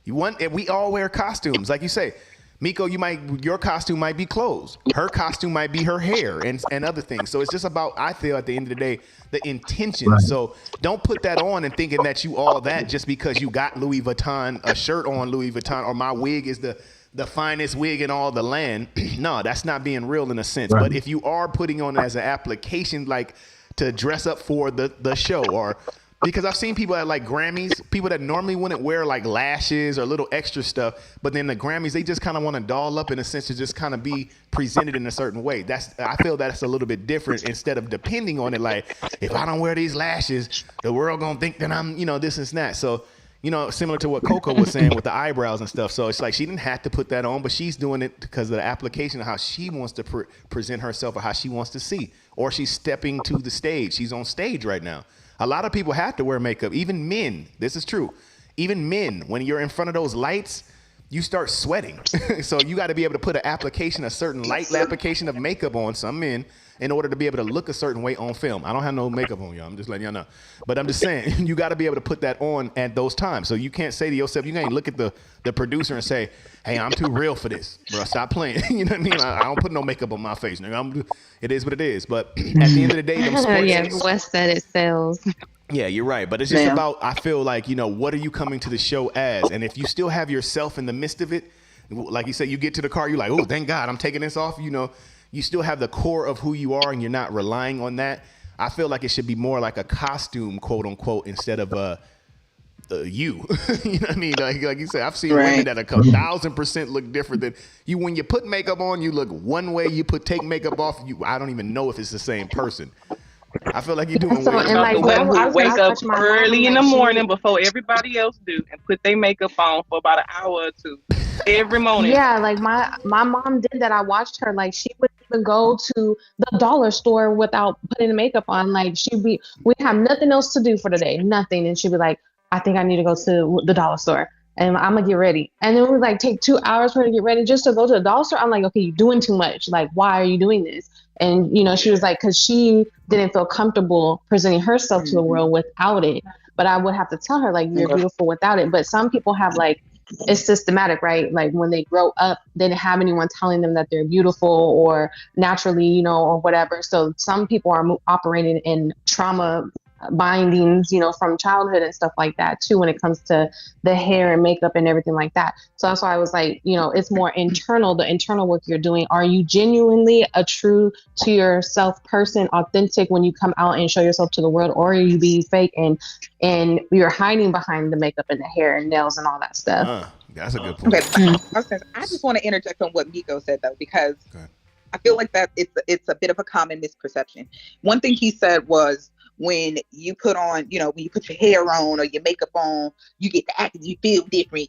A: We all wear costumes, like you say. Miko, your costume might be clothes. Her costume might be her hair and other things. So it's just about, I feel at the end of the day, the intention.
F: Right.
A: So don't put that on and thinking that you all that just because you got Louis Vuitton, a shirt on Louis Vuitton, or my wig is the finest wig in all the land. No, that's not being real in a sense.
F: Right.
A: But if you are putting on as an application, like to dress up for the show, or because I've seen people at like Grammys, people that normally wouldn't wear like lashes or little extra stuff, but then the Grammys, they just kind of want to doll up in a sense to just kind of be presented in a certain way. I feel that's a little bit different instead of depending on it. Like, if I don't wear these lashes, the world gonna think that I'm, this and that. So, similar to what Coco was saying with the eyebrows and stuff. So it's like she didn't have to put that on, but she's doing it because of the application of how she wants to present herself or how she wants to see, or she's stepping to the stage. She's on stage right now. A lot of people have to wear makeup, even men. This is true. Even men, when you're in front of those lights, you start sweating. So you got to be able to put a certain light application of makeup on some men in order to be able to look a certain way on film. I don't have no makeup on, y'all. I'm just letting y'all know. But I'm just saying, you got to be able to put that on at those times. So you can't say to yourself, you can't look at the producer and say, hey, I'm too real for this, bro. Stop playing. You know what I mean? I don't put no makeup on my face, nigga. It is what it is. But at the end of the day, them sports.
D: Yeah, West said it sells.
A: Yeah, you're right. But it's just about, I feel like, what are you coming to the show as? And if you still have yourself in the midst of it, like you said, you get to the car, you're like, oh, thank God, I'm taking this off. You still have the core of who you are and you're not relying on that. I feel like it should be more like a costume, quote unquote, instead of you. You know what I mean? Like you said, I've seen women that are 1,000% look different than you. When you put makeup on, you look one way. Take makeup off, I don't even know if it's the same person. I feel like you're doing
D: So,
A: weird.
D: and like,
B: The women
D: I
B: who
D: was
B: wake
D: gonna
B: up
D: touch my
B: early in
D: mom,
B: the
D: like,
B: morning before everybody else do and put their makeup on for about an hour or two every morning.
D: Yeah, like my mom did that. I watched her. Like, she wouldn't even go to the dollar store without putting the makeup on. Like, we'd have nothing else to do for the day, nothing, and she'd be like, I think I need to go to the dollar store and I'm gonna get ready. And then we like take 2 hours for her to get ready just to go to the dollar store. I'm like, okay, you're doing too much. Like, why are you doing this? And she was like, because she didn't feel comfortable presenting herself to the world without it. But I would have to tell her, like, you're beautiful without it. But some people have, like, it's systematic, right? Like, when they grow up, they didn't have anyone telling them that they're beautiful or naturally, or whatever. So some people are operating in trauma bindings, from childhood and stuff like that too, when it comes to the hair and makeup and everything like that. So that's why I was like, it's more internal, the internal work you're doing. Are you genuinely a true to yourself person, authentic when you come out and show yourself to the world, or are you being fake and you're hiding behind the makeup and the hair and nails and all that stuff?
A: That's a good point.
E: Okay, I just want to interject on what Miko said though, because I feel like that it's a bit of a common misperception. One thing he said was, when you put on, when you put your hair on or your makeup on, you get to act, you feel different,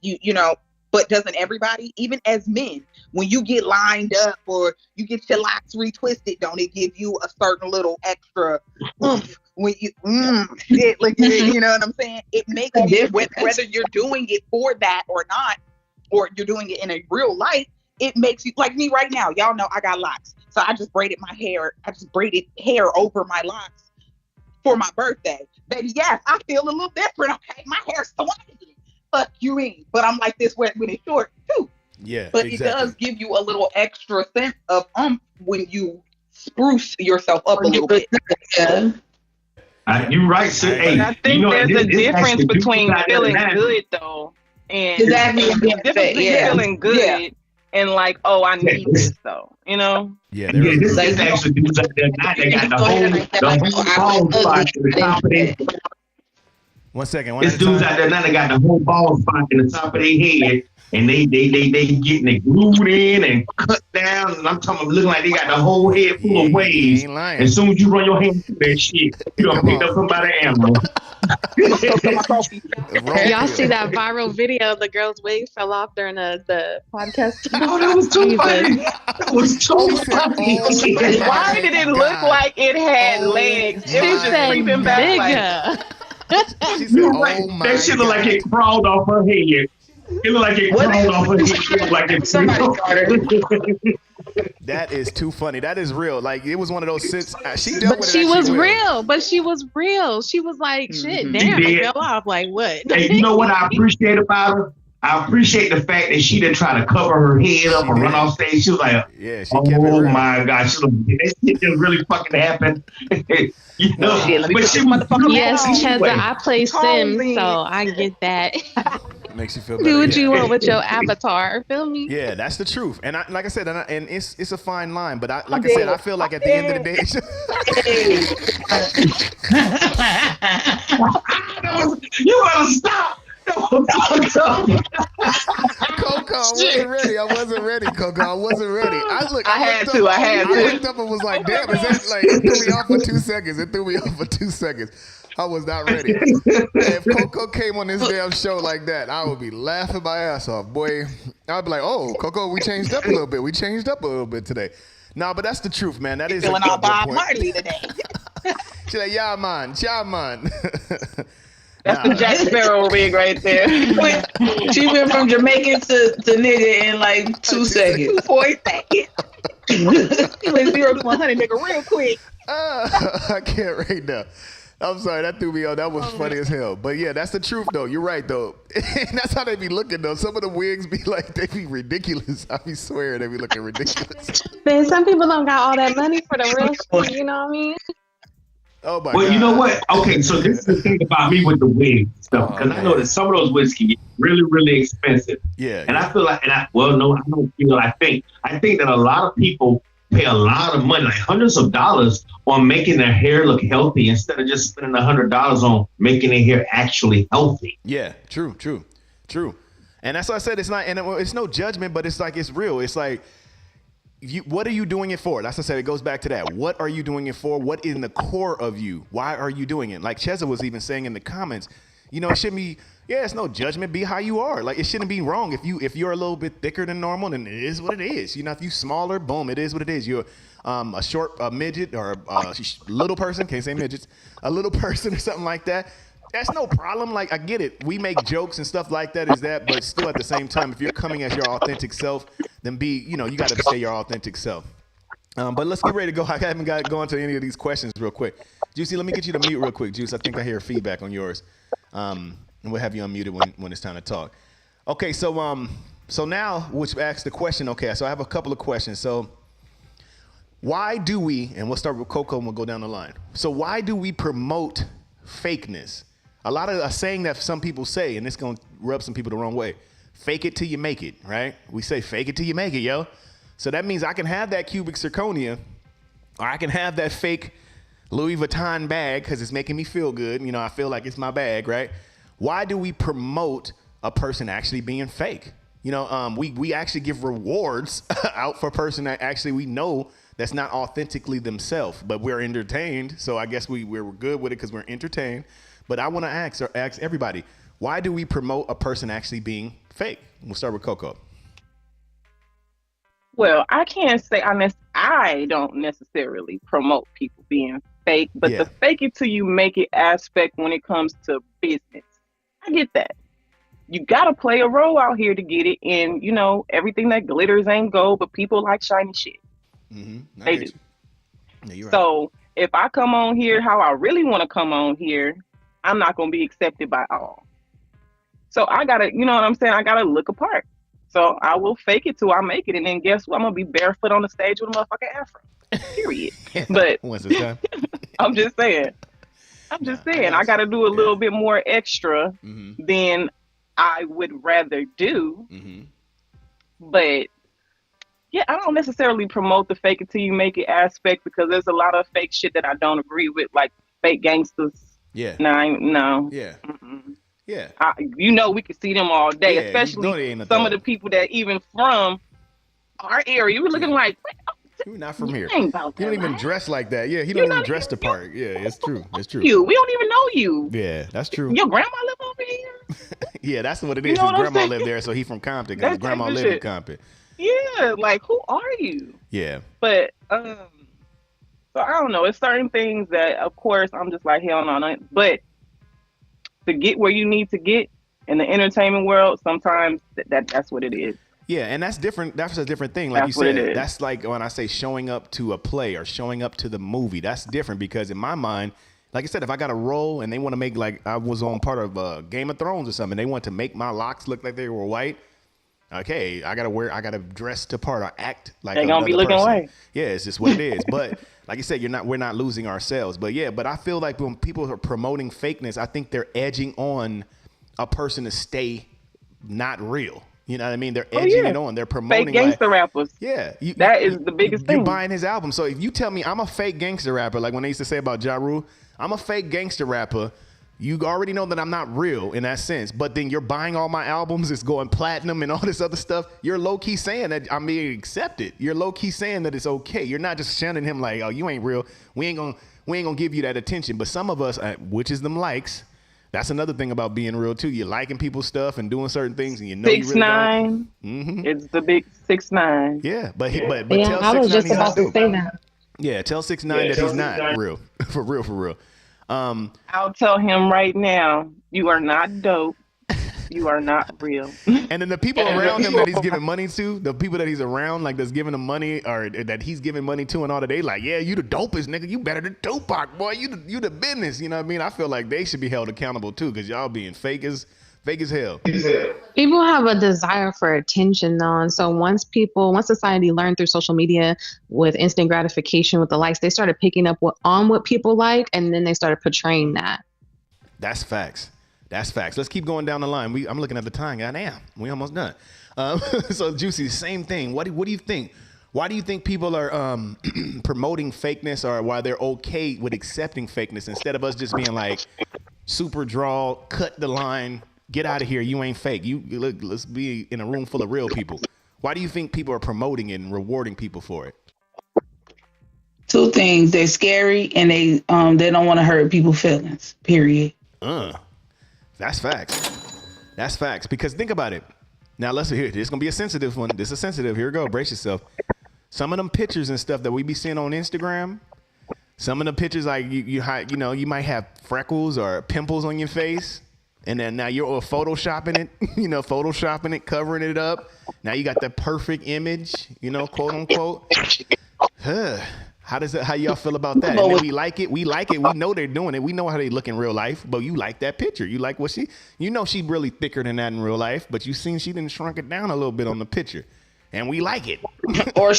E: but doesn't everybody, even as men, when you get lined up or you get your locks retwisted, don't it give you a certain little extra oomph when you, shit, like, you know what I'm saying? It makes you, whether you're doing it for that or not, or you're doing it in a real life, it makes you, like me right now, y'all know I got locks. So I just braided hair over my locks for my birthday. Baby, yes, I feel a little different. Okay, my hair's swaggy. Fuck you mean. But I'm like this when it's short too.
A: Yeah.
E: But
A: exactly.
E: It does give you a little extra sense of when you spruce yourself up a little bit.
C: Yeah.
F: You're right, sir. Hey,
B: I think there's a difference between feeling good though, and
C: Exactly.
B: feeling good and like, oh, I need this though, you know?
A: Yeah,
F: Yeah,
A: there
F: this
A: is.
F: is actually dudes out there now that got the whole ball spot in the top of their.
A: 1 second. One
F: It's
A: at a
F: dudes
A: time.
F: out there now that got the whole ball spot in the top of their head, and they getting it glued in and cut down. And I'm talking, looking like they got the whole head full
A: Yeah,
F: of
A: you
F: waves.
A: ain't lying.
F: As soon as you run your hand through that shit, you done
A: Come
F: picked
A: on.
F: up somebody's ammo.
A: Wrong
D: Y'all
A: here.
D: see that viral video? The girl's wig fell off during the podcast.
F: Oh, that was too funny. That was too funny.
A: Oh,
B: Why did it look
A: God.
B: like it had
A: Oh,
B: legs? It
D: She
B: was just
D: said
B: creeping back like,
D: nigga.
A: She said,
F: You're right.
A: "Oh my
F: That shit looked like
A: God."
F: it crawled off her head. It looked like it
C: What?
F: crawled off her head. It looked like it.
C: Somebody started.
A: That is too funny. That is real. Like it was one of those sits. She dealt
D: But
A: with it.
D: she
A: actually
D: was
A: well.
D: real. But she was real. She was like, shit,
B: Mhm.
D: damn,
F: She
D: it
F: did.
D: fell off. Like what?
F: And you know what I appreciate about her? I appreciate the fact that she didn't try to cover her head up
A: She
F: and run
A: did.
F: off stage. She was like,
A: Yeah, she kept it
F: oh
A: real.
F: my God, she was like, that shit just really fucking happened. You know,
B: Shit, let me
F: but
B: put
F: she
B: this motherfucker
D: Yes,
B: on.
D: Cheza, I play Sims,
B: Holy.
D: so I get that.
A: Makes you feel better.
D: Do what
A: yeah.
D: you want with your avatar. Feel me?
A: Yeah, that's the truth. And I, like I said, and it's a fine line. But I said, I feel like at the end of the day,
F: you better stop.
A: Coco, I wasn't ready. Coco. I wasn't ready.
B: I had to.
A: I looked up and was like, damn, is that like, it threw me off for 2 seconds. I was not ready. If Coco came on this damn show like that, I would be laughing my ass off, boy. I'd be like, oh, Coco, we changed up a little bit today. No, but that's the truth, man. That is
E: Feeling
A: a
E: all
A: good
E: Bob
A: point.
E: Marley today.
A: She's like, yeah, man.
B: That's the Jack Sparrow rig right there.
C: She went from Jamaican to nigga in like 2 seconds.
E: 4 seconds. He went 0 to 100, nigga, real quick.
A: I can't right now. I'm sorry, that threw me off. That was funny as hell. But yeah, that's the truth though. You're right though. And that's how they be looking though. Some of the wigs be like, they be ridiculous. I be swearing they be looking ridiculous.
D: Man, some people don't got all that money for the real shit, you know what I mean?
A: Oh my
F: Well,
A: God.
F: you know what? Okay, so this is the thing about me with the wigs stuff, because I know
A: man.
F: that some of those wigs can get really, really expensive.
A: Yeah.
F: And I feel like, I don't feel, I think that a lot of people pay a lot of money, like hundreds of dollars, on making their hair look healthy instead of just spending $100 on making their hair actually healthy.
A: Yeah, true. And that's why I said it's not, and it's no judgment, but it's like, it's real. It's like, what are you doing it for? That's what I said. It goes back to that. What are you doing it for? What is in the core of you? Why are you doing it? Like Cheza was even saying in the comments, you know, it shouldn't be, yeah, it's no judgment. Be how you are. Like it shouldn't be wrong. If you're a little bit thicker than normal, then it is what it is. You know, if you smaller, boom, it is what it is. You're a short, a midget, or a little person, can't say midgets, a little person or something like that. That's no problem. Like, I get it. We make jokes and stuff like that, but still at the same time, if you're coming as your authentic self, then you got to stay your authentic self. But let's get ready to go. I haven't got to go into any of these questions real quick. Juicy, let me get you to mute real quick, Juice. I think I hear feedback on yours. And we'll have you unmuted when it's time to talk. Okay, so now, which asks the question, okay, so I have a couple of questions. So why do we, and we'll start with Coco and we'll go down the line. So why do we promote fakeness? A lot of a saying that some people say, and it's going to rub some people the wrong way. Fake it till you make it, right? We say fake it till you make it, yo. So that means I can have that cubic zirconia, or I can have that fake Louis Vuitton bag because it's making me feel good. You know, I feel like it's my bag, right? Why do we promote a person actually being fake? You know, we actually give rewards out for a person that actually we know that's not authentically themselves, but we're entertained. So I guess we're good with it because we're entertained. But I want to ask everybody, why do we promote a person actually being fake? We'll start with Coco.
B: Well, I can't say I don't necessarily promote people being fake, but
A: Yeah.
B: the fake it till you make it aspect when it comes to business, I get that. You gotta play a role out here to get it, and you know everything that glitters ain't gold, but people like shiny shit.
A: Mm-hmm.
B: They do.
A: Yeah, you're right.
B: So if I come on here how I really want to come on here, I'm not gonna be accepted by all. So I gotta, you know what I'm saying? I gotta look apart. So I will fake it till I make it, and then guess what? I'm gonna be barefoot on the stage with a motherfucking afro. Period. But
A: Once it's time.
B: I'm just saying. I gotta do a little bit more extra
A: Mm-hmm.
B: than I would rather do.
A: Mm-hmm.
B: But Yeah, I don't necessarily promote the fake it till you make it aspect because there's a lot of fake shit that I don't agree with, like fake gangsters.
A: Yeah.
B: No.
A: Yeah.
B: Mm-mm.
A: Yeah.
B: We can see them all day,
A: Yeah, you know
B: especially
A: they ain't a
B: some of
A: thug.
B: the people that even from our area. We're looking like,
A: You're not from here.
B: ain't about
A: You don't
B: that
A: even
B: life.
A: dress like that. Yeah, he don't even dress the part. Yeah, it's true. It's true.
B: We don't even know you.
A: Yeah, that's true.
B: Your grandma live over here.
A: Yeah, that's what it
B: You
A: is.
B: know
A: His
B: what I'm
A: grandma
B: saying?
A: lived there, so he from Compton because his
B: That type
A: grandma
B: of
A: lived in
B: shit.
A: Compton.
B: Yeah, like who are you?
A: Yeah.
B: But so I don't know. It's certain things that, of course, I'm just like hell no. But to get where you need to get in the entertainment world, sometimes that's what it is.
A: Yeah, and that's different. That's a different thing. Like
B: That's
A: you
B: what it
A: said,
B: is.
A: that's like when I say showing up to a play or showing up to the movie. That's different because in my mind, like I said, if I got a role and they want to make like I was on part of Game of Thrones or something, they want to make my locks look like they were white. Okay, I gotta dress to part or act like
B: They gonna be
A: another
B: looking
A: person.
B: white.
A: Yeah, it's just what it is. But like you said, we're not losing ourselves. But yeah, but I feel like when people are promoting fakeness, I think they're edging on a person to stay not real. You know what I mean? They're edging it on. They're promoting
B: Fake gangster rappers.
A: Yeah,
B: That is the biggest
A: You're
B: thing.
A: buying his album. So if you tell me I'm a fake gangster rapper, like when they used to say about Ja Rule, I'm a fake gangster rapper. You already know that I'm not real in that sense. But then you're buying all my albums. It's going platinum and all this other stuff. You're low key saying that I'm being accepted. You're low key saying that it's okay. You're not just shunning him like, oh, you ain't real. We ain't gonna give you that attention. But some of us, which is them likes. That's another thing about being real too. You're liking people's stuff and doing certain things, and you know you really don't.
B: 6ix9ine. It's the big 6ix9ine.
A: Yeah, but
D: Yeah,
A: tell
D: I was
A: 6ix9ine
D: just
A: he's
D: about
A: not
D: to
A: dope.
D: say that.
A: Yeah, tell 6ix9ine that he's not real. For real.
B: I'll tell him right now, you are not dope. You are not real.
A: And then the people around him that he's giving money to, the people that he's around, like that's giving him money or that he's giving money to and all that, they like, yeah, you the dopest nigga. You better than Tupac, boy. You the business. You know what I mean? I feel like they should be held accountable too because y'all being fake as hell.
D: People have a desire for attention though. And so once society learned through social media with instant gratification with the likes, they started picking up what people like and then they started portraying that.
A: That's facts. Let's keep going down the line. I'm looking at the time. Goddamn, we almost done. So Juicy, same thing. What do you think? Why do you think people are promoting fakeness, or why they're okay with accepting fakeness instead of us just being like super draw, cut the line, get out of here. You ain't fake. Let's be in a room full of real people. Why do you think people are promoting it and rewarding people for it?
C: Two things: they're scary and they don't want to hurt people's feelings. Period.
A: That's facts. Because think about it. Now let's hear it. This is gonna be a sensitive one. This is sensitive. Here we go. Brace yourself. Some of them pictures and stuff that we be seeing on Instagram. Some of the pictures like you might have freckles or pimples on your face, and then now you're photoshopping it, covering it up. Now you got the perfect image, quote unquote. How y'all feel about that? And then we like it. We know they're doing it. We know how they look in real life, but you like that picture. You like what she really thicker than that in real life, but you seen she didn't shrunk it down a little bit on the picture, and we like it.
C: Or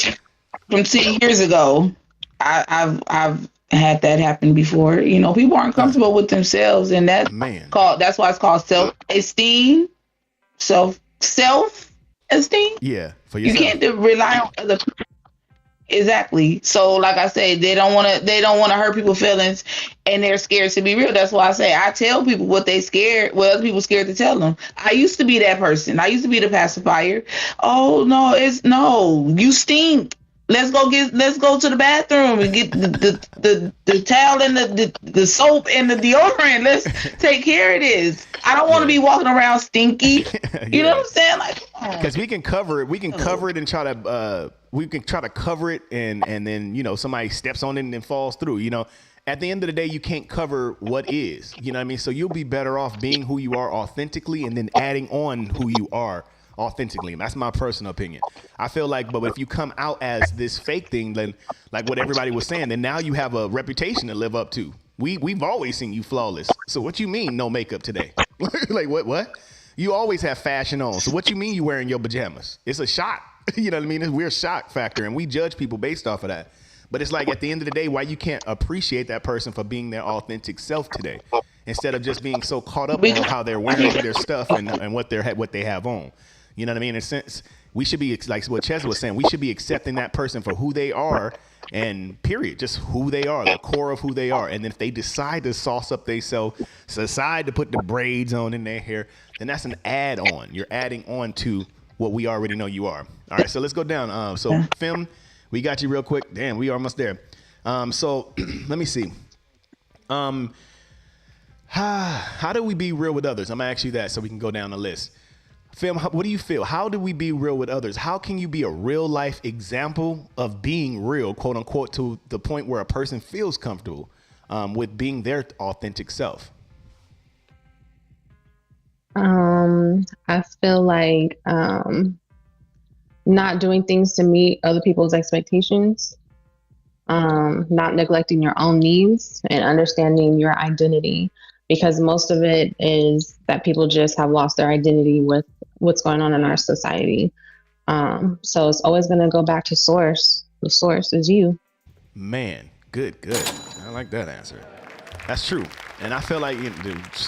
C: from 10 years ago, I've had that happen before. People aren't comfortable with themselves, and that's why it's called self-esteem. Self-esteem.
A: Yeah, for
C: you
A: yourself.
C: can't rely on other people. Exactly. So like I say, they don't want to hurt people's feelings, and they're scared to be real. That's why I say I tell people what other people scared to tell them. I used to be that person. I used to be the pacifier. Oh no, you stink. Let's go to the bathroom and get the towel and the soap and the deodorant. Let's take care of this. I don't want to be walking around stinky. You know what I'm saying? Like,
A: because we can cover it. We can cover it and try to cover it and then somebody steps on it and then falls through. At the end of the day, you can't cover what is. You know what I mean? So you'll be better off being who you are authentically and then adding on who you are authentically. And that's my personal opinion. I feel like, but if you come out as this fake thing, then like what everybody was saying, then now you have a reputation to live up to. We've always seen you flawless. So what you mean no makeup today? Like what? You always have fashion on. So what you mean you wearing your pajamas? It's a shock. You know what I mean? We're a shock factor, and we judge people based off of that. But it's like at the end of the day, why you can't appreciate that person for being their authentic self today, instead of just being so caught up on how they're wearing their stuff and what they have on. You know what I mean? In a sense, we should be like what Ches was saying. We should be accepting that person for who they are, and period, just who they are, the core of who they are. And then if they decide to sauce up themselves, decide to put the braids on in their hair, then that's an add-on. You're adding on to what we already know you are. All right, so let's go down. So Fem, we got you real quick. Damn, we almost there. So let me see. How do we be real with others? I'm gonna ask you that so we can go down the list. Fem, what do you feel? How do we be real with others? How can you be a real life example of being real, quote unquote, to the point where a person feels comfortable with being their authentic self?
D: I feel like not doing things to meet other people's expectations, not neglecting your own needs, and understanding your identity, because most of it is that people just have lost their identity with what's going on in our society. So it's always going to go back to source. The source is you.
A: Man, good. I like that answer. That's true. And I feel like,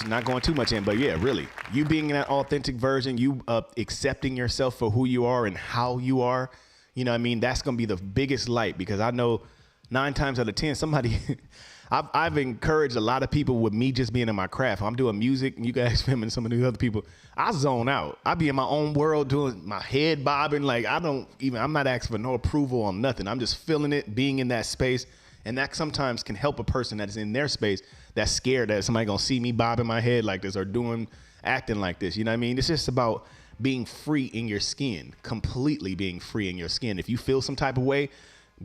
A: not going too much in, but yeah, really, you being that authentic version, you accepting yourself for who you are and how you are, you know what I mean? That's going to be the biggest light, because I know 9 times out of 10, somebody, I've encouraged a lot of people with me just being in my craft. I'm doing music, and you guys, Fem, and some of the other people, I zone out. I be in my own world doing my head bobbing. Like I'm not asking for no approval on nothing. I'm just feeling it, being in that space. And that sometimes can help a person that is in their space that's scared that somebody gonna see me bobbing my head like this or acting like this. You know what I mean? It's just about being free in your skin, completely being free in your skin. If you feel some type of way,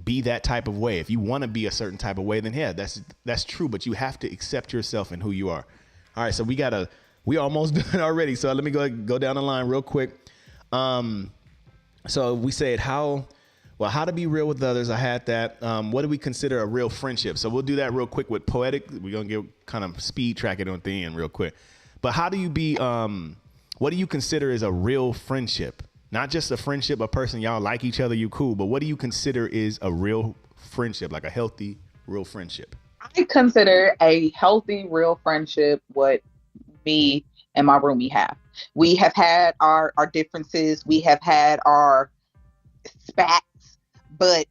A: be that type of way. If you want to be a certain type of way, then yeah, that's true. But you have to accept yourself and who you are. All right, so we almost done already. So let me go down the line real quick. So we said how to be real with others. I had that. What do we consider a real friendship? So we'll do that real quick with poetic. We're going to get kind of speed track it on the end real quick. But how do you be, what do you consider is a real friendship? Not just a friendship, a person, y'all like each other, you cool. But what do you consider is a real friendship, like a healthy, real friendship?
E: I consider a healthy, real friendship what me and my roomie have. We have had our differences. We have had our spats. But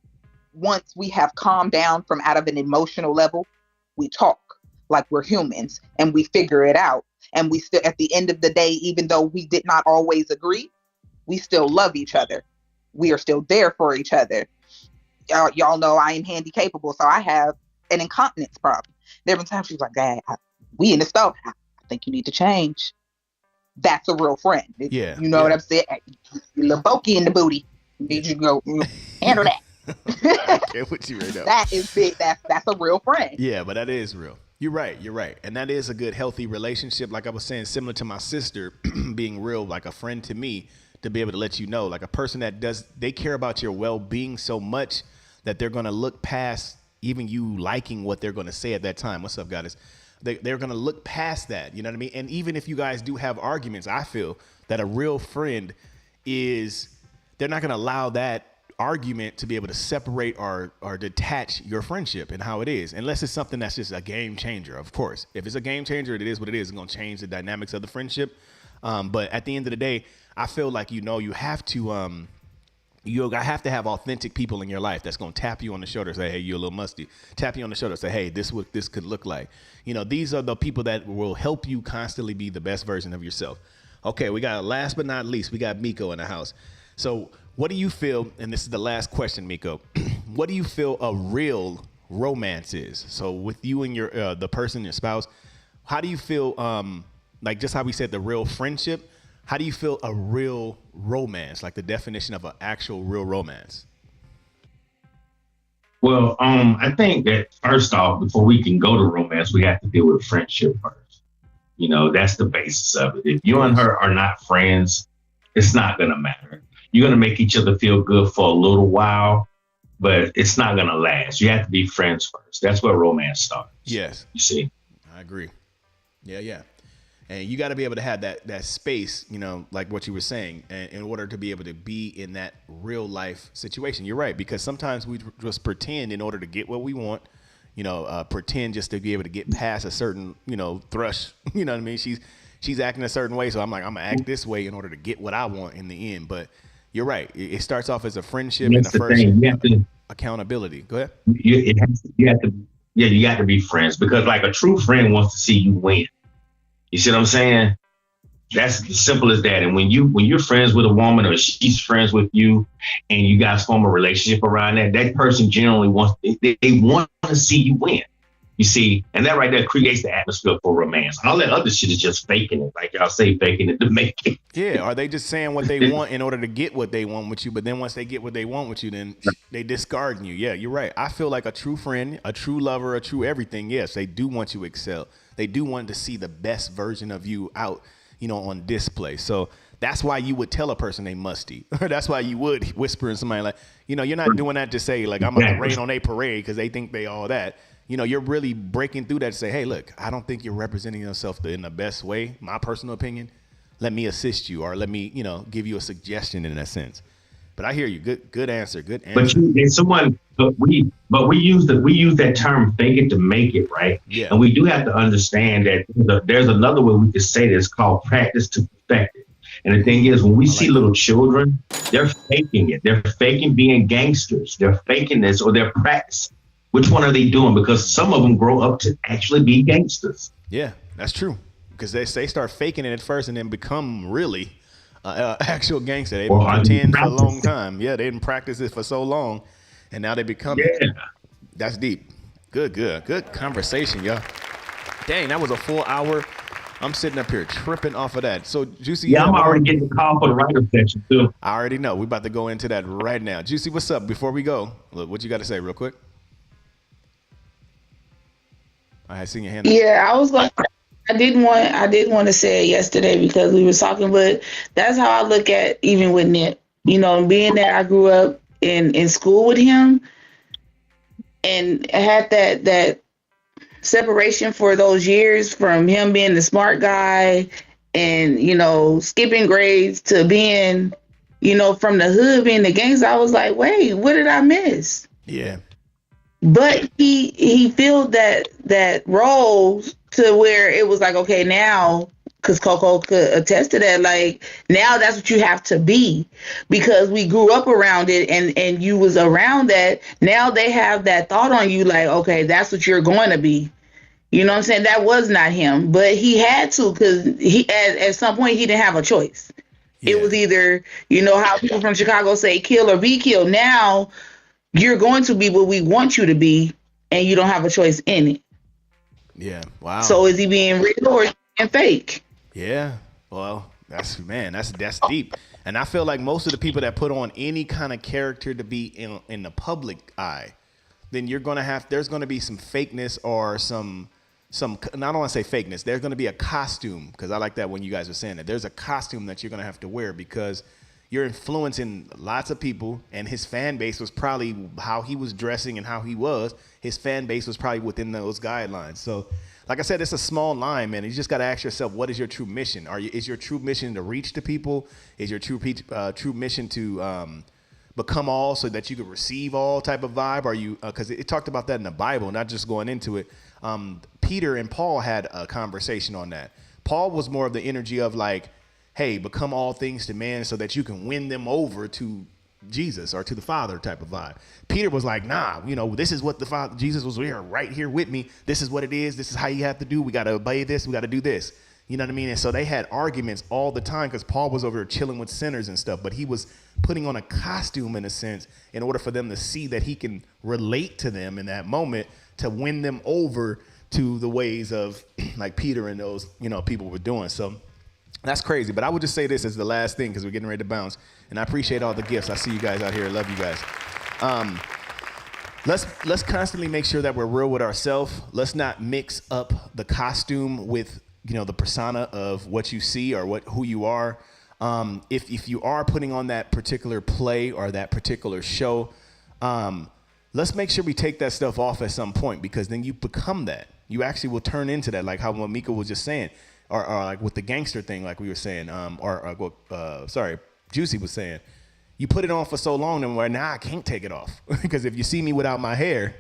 E: once we have calmed down from out of an emotional level, we talk like we're humans and we figure it out. And we still, at the end of the day, even though we did not always agree, we still love each other. We are still there for each other. Y'all know I am handy capable, so I have an incontinence problem. There have been times she's like, Dad, we in the stove. I think you need to change. That's a real friend.
A: Yeah.
E: You know what I'm saying? You little bokey in the booty. Need you go handle that.
A: Okay, with you right now.
E: That is big. That's a real friend.
A: Yeah, but that is real. You're right. And that is a good, healthy relationship. Like I was saying, similar to my sister being real, like a friend to me, to be able to let you know, like a person that they care about your well-being so much that they're going to look past even you liking what they're going to say at that time. What's up, guys? They're going to look past that. You know what I mean? And even if you guys do have arguments, I feel that a real friend they're not going to allow that argument to be able to separate or detach your friendship and how it is, unless it's something that's just a game changer. Of course, if it's a game changer, it is what it is. It's going to change the dynamics of the friendship. But at the end of the day, I feel like, you have to, I have to have authentic people in your life that's going to tap you on the shoulder, say, hey, you're a little musty. Tap you on the shoulder, say, hey, this is what this could look like. These are the people that will help you constantly be the best version of yourself. Okay, we got, last but not least, we got Miko in the house. So what do you feel, and this is the last question, Miko, what do you feel a real romance is? So with you and your the person, your spouse, how do you feel, like just how we said the real friendship, how do you feel a real romance, like the definition of an actual real romance?
F: Well, I think that first off, before we can go to romance, we have to deal with friendship first. That's the basis of it. If you and her are not friends, it's not going to matter. You're going to make each other feel good for a little while, but it's not going to last. You have to be friends first. That's where romance starts.
A: Yes.
F: You see?
A: I agree. Yeah. And you got to be able to have that space, like what you were saying, in order to be able to be in that real life situation. You're right, because sometimes we just pretend in order to get what we want, pretend just to be able to get past a certain, thrush. You know what I mean? She's acting a certain way, so I'm like, I'm going to act this way in order to get what I want in the end. But You're right. It starts off as a friendship and
F: That's
A: a
F: the
A: first
F: thing. You have to,
A: accountability. Go ahead.
F: you have to, yeah, you got to be friends because like a true friend wants to see you win. You see what I'm saying? That's as simple as that. And when you're friends with a woman or she's friends with you and you guys form a relationship around that person generally wants, they want to see you win. You see, and that right there creates the atmosphere for romance. All that other shit is just faking it. Like y'all say, faking it to make it.
A: Yeah. Are they just saying what they want in order to get what they want with you? But then once they get what they want with you, then they discard you. Yeah, you're right. I feel like a true friend, a true lover, a true everything. Yes, they do want you to excel. They do want to see the best version of you out, on display. So that's why you would tell a person they musty. Or that's why you would whisper in somebody like, you're not doing that to say like I'm about to rain on a parade because they think they all that. You're really breaking through that to say, hey, look, I don't think you're representing yourself in the best way. My personal opinion. Let me assist you or let me, give you a suggestion in that sense. But I hear you. Good answer. Good answer.
F: But we use that term fake it to make it, right?
A: Yeah.
F: And we do have to understand that there's another way we could say this called practice to perfect it. And the thing is, when we see little children, they're faking it. They're faking being gangsters. They're faking this or they're practicing. Which one are they doing? Because some of them grow up to actually be gangsters.
A: Yeah, that's true. Because they start faking it at first and then become really actual gangster. They've been pretend for a long time. Yeah, they didn't practice it for so long, and now they become it. That's deep. Good conversation, y'all. Dang, that was a full hour. I'm sitting up here tripping off of that. So, Juicy.
F: Yeah, I'm already getting the call for the writer section, too.
A: I already know. We're about to go into that right now. Juicy, what's up? Before we go, look, what you got to say real quick? I seen your hand.
C: Yeah, I didn't want to say it yesterday because we were talking, but that's how I look at even with Nip. Being that I grew up in school with him and had that separation for those years from him being the smart guy and, skipping grades to being, from the hood being the gangster. I was like, wait, what did I miss?
A: Yeah.
C: But he filled that role to where it was like, okay, now, because Coco could attest to that, like, now that's what you have to be because we grew up around it and you was around that. Now they have that thought on you like, okay, that's what you're going to be. You know what I'm saying? That was not him, but he had to because he at some point he didn't have a choice. Yeah. It was either, how people from Chicago say kill or be killed. Now, you're going to be what we want you to be, and you don't have a choice in it.
A: Yeah. Wow.
C: So is he being real or is he being fake?
A: Yeah. Well, that's deep. And I feel like most of the people that put on any kind of character to be in the public eye, then there's going to be some fakeness or some, I don't want to say fakeness. There's going to be a costume, because I like that when you guys were saying that. There's a costume that you're going to have to wear because you're influencing lots of people, and his fan base was probably how he was dressing and how he was. His fan base was probably within those guidelines. So, like I said, it's a small line, man. You just got to ask yourself, what is your true mission? Is your true mission to reach the people? Is your true mission to become all so that you can receive all type of vibe? Are you because it talked about that in the Bible, not just going into it. Peter and Paul had a conversation on that. Paul was more of the energy of like, hey, become all things to man so that you can win them over to Jesus or to the Father type of vibe. Peter was like, nah, this is what the Father, Jesus was here, right here with me. This is what it is. This is how you have to do. We got to obey this. We got to do this. You know what I mean? And so they had arguments all the time because Paul was over here chilling with sinners and stuff, but he was putting on a costume in a sense in order for them to see that he can relate to them in that moment to win them over to the ways of like Peter and those, people were doing. So that's crazy. But I would just say this as the last thing because we're getting ready to bounce. And I appreciate all the gifts. I see you guys out here. I love you guys. Let's constantly make sure that we're real with ourselves. Let's not mix up the costume with, the persona of what you see or who you are. If you are putting on that particular play or that particular show, let's make sure we take that stuff off at some point because then you become that. You actually will turn into that, like how Mika was just saying. Or like with the gangster thing, like we were saying, Juicy was saying, you put it on for so long, and now I can't take it off because if you see me without my hair,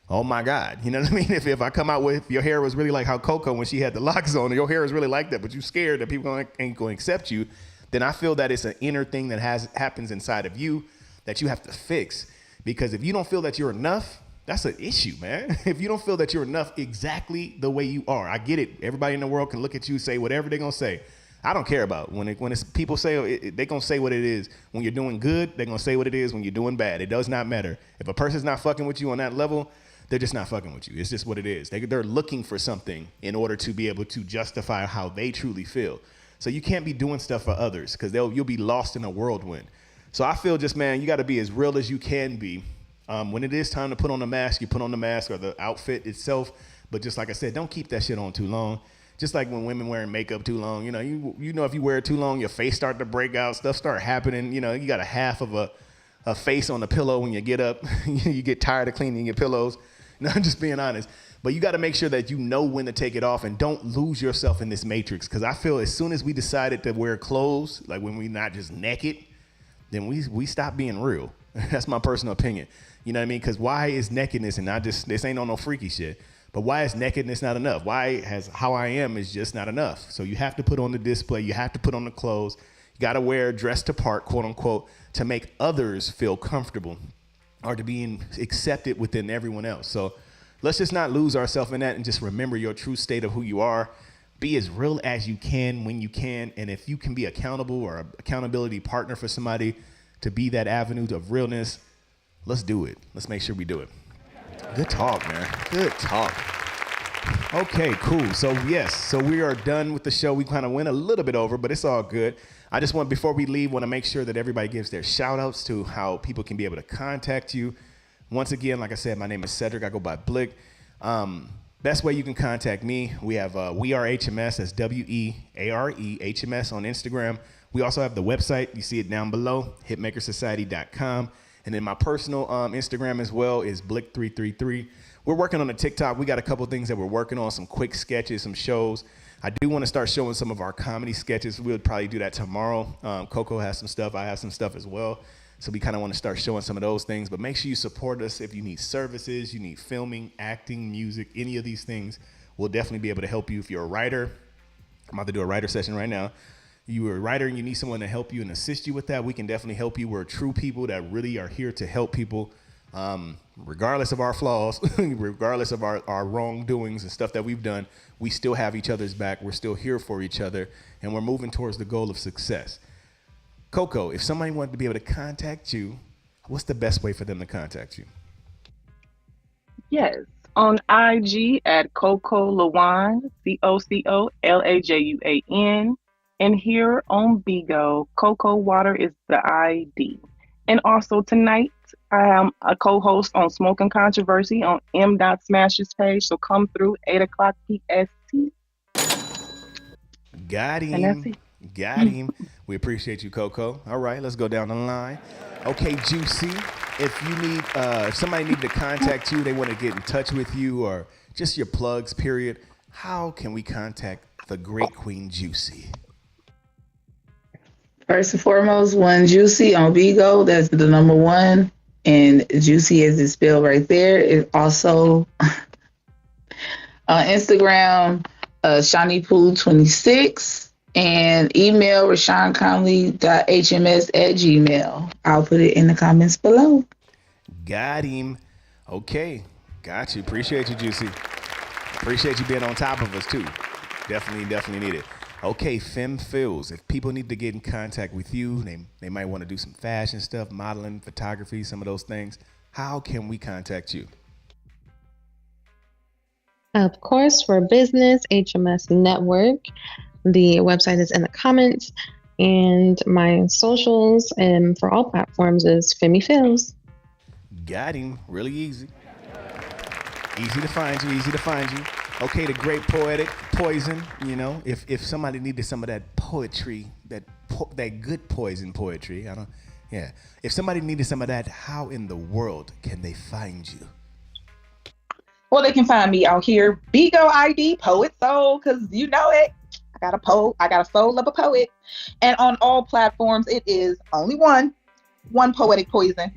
A: oh my God, you know what I mean? If I come out with your hair was really like how Coco when she had the locks on, your hair is really like that, but you're scared that people ain't going to accept you, then I feel that it's an inner thing that happens inside of you that you have to fix. Because if you don't feel that you're enough, that's an issue, man. If you don't feel that you're enough exactly the way you are, I get it. Everybody in the world can look at you, say whatever they're gonna say. I don't care about when it's people say they're gonna say what it is. When you're doing good, they're gonna say what it is. When you're doing bad, it does not matter. If a person's not fucking with you on that level, they're just not fucking with you. It's just what it is. They're looking for something in order to be able to justify how they truly feel. So you can't be doing stuff for others because you'll be lost in a whirlwind. So I feel just, man, you got to be as real as you can be. When it is time to put on the mask, you put on the mask or the outfit itself. But just like I said, don't keep that shit on too long. Just like when women wearing makeup too long, you know, if you wear it too long, your face start to break out, stuff start happening. You know, you got a half of a face on the pillow when you get up. You get tired of cleaning your pillows. No, I'm just being honest. But you got to make sure that you know when to take it off and don't lose yourself in this matrix. Because I feel as soon as we decided to wear clothes, like when we're not just naked, then we stop being real. That's my personal opinion. You know what I mean? Because why is nakedness and not just, this ain't on no freaky shit, but why is nakedness not enough? Why has how I am is just not enough? So you have to put on the display. You have to put on the clothes. You got to wear dressed apart, quote unquote, to make others feel comfortable or to be accepted within everyone else. So let's just not lose ourselves in that and just remember your true state of who you are. Be as real as you can when you can. And if you can be accountable or an accountability partner for somebody to be that avenue of realness, let's do it. Let's make sure we do it. Good talk, man. Good talk. Okay, cool. So we are done with the show. We kind of went a little bit over, but it's all good. I just before we leave, want to make sure that everybody gives their shout outs to how people can be able to contact you. Once again, like I said, my name is Cedric. I go by Blick. Best way you can contact me, we have We Are HMS, that's WEARE HMS on Instagram. We also have the website. You see it down below, hitmakersociety.com. And then my personal Instagram as well is Blick333. We're working on a TikTok. We got a couple things that we're working on, some quick sketches, some shows. I do want to start showing some of our comedy sketches. We'll probably do that tomorrow. Coco has some stuff. I have some stuff as well. So we kind of want to start showing some of those things. But make sure you support us if you need services, you need filming, acting, music, any of these things. We'll definitely be able to help you. If you're a writer, I'm about to do a writer session right now. You're a writer and you need someone to help you and assist you with that, we can definitely help you. We're true people that really are here to help people, regardless of our flaws, regardless of our wrongdoings and stuff that we've done. We still have each other's back. We're still here for each other, and we're moving towards the goal of success. Coco, if somebody wanted to be able to contact you, what's the best way for them to contact you?
B: Yes, on IG at Coco Lajuan, COCOLAJUAN. And here on Bigo, Coco Water is the ID. And also tonight, I am a co-host on Smoking Controversy on M.Smash's page. So come through 8 o'clock PST.
A: Got him.
B: And that's it.
A: Got him. We appreciate you, Coco. All right, let's go down the line. Okay, Juicy, if you need, if somebody needed to contact you, they want to get in touch with you, or just your plugs, period, how can we contact the great Queen Juicy?
C: First and foremost, one Juicy on Bigo. That's the number one. And Juicy as it's spelled right there. Is also on Instagram, ShawneePool26. And email RashawnConley.hms@gmail. I'll put it in the comments below.
A: Got him. Okay. Got you. Appreciate you, Juicy. Appreciate you being on top of us, too. Definitely need it. Okay, Femme Phils. If people need to get in contact with you, they might want to do some fashion stuff, modeling, photography, some of those things. How can we contact you?
D: Of course, for business, HMS Network. The website is in the comments, and my socials and for all platforms is Femme Phils.
A: Got him. Really easy. Easy to find you. Okay, the great poetic Poison. You know, if somebody needed some of that poetry, that good Poison poetry, if somebody needed some of that, how in the world can they find you?
E: Well, they can find me out here, Bigo ID Poet Soul, because you know it. I got a soul of a poet. And on all platforms, it is only one Poetic Poison.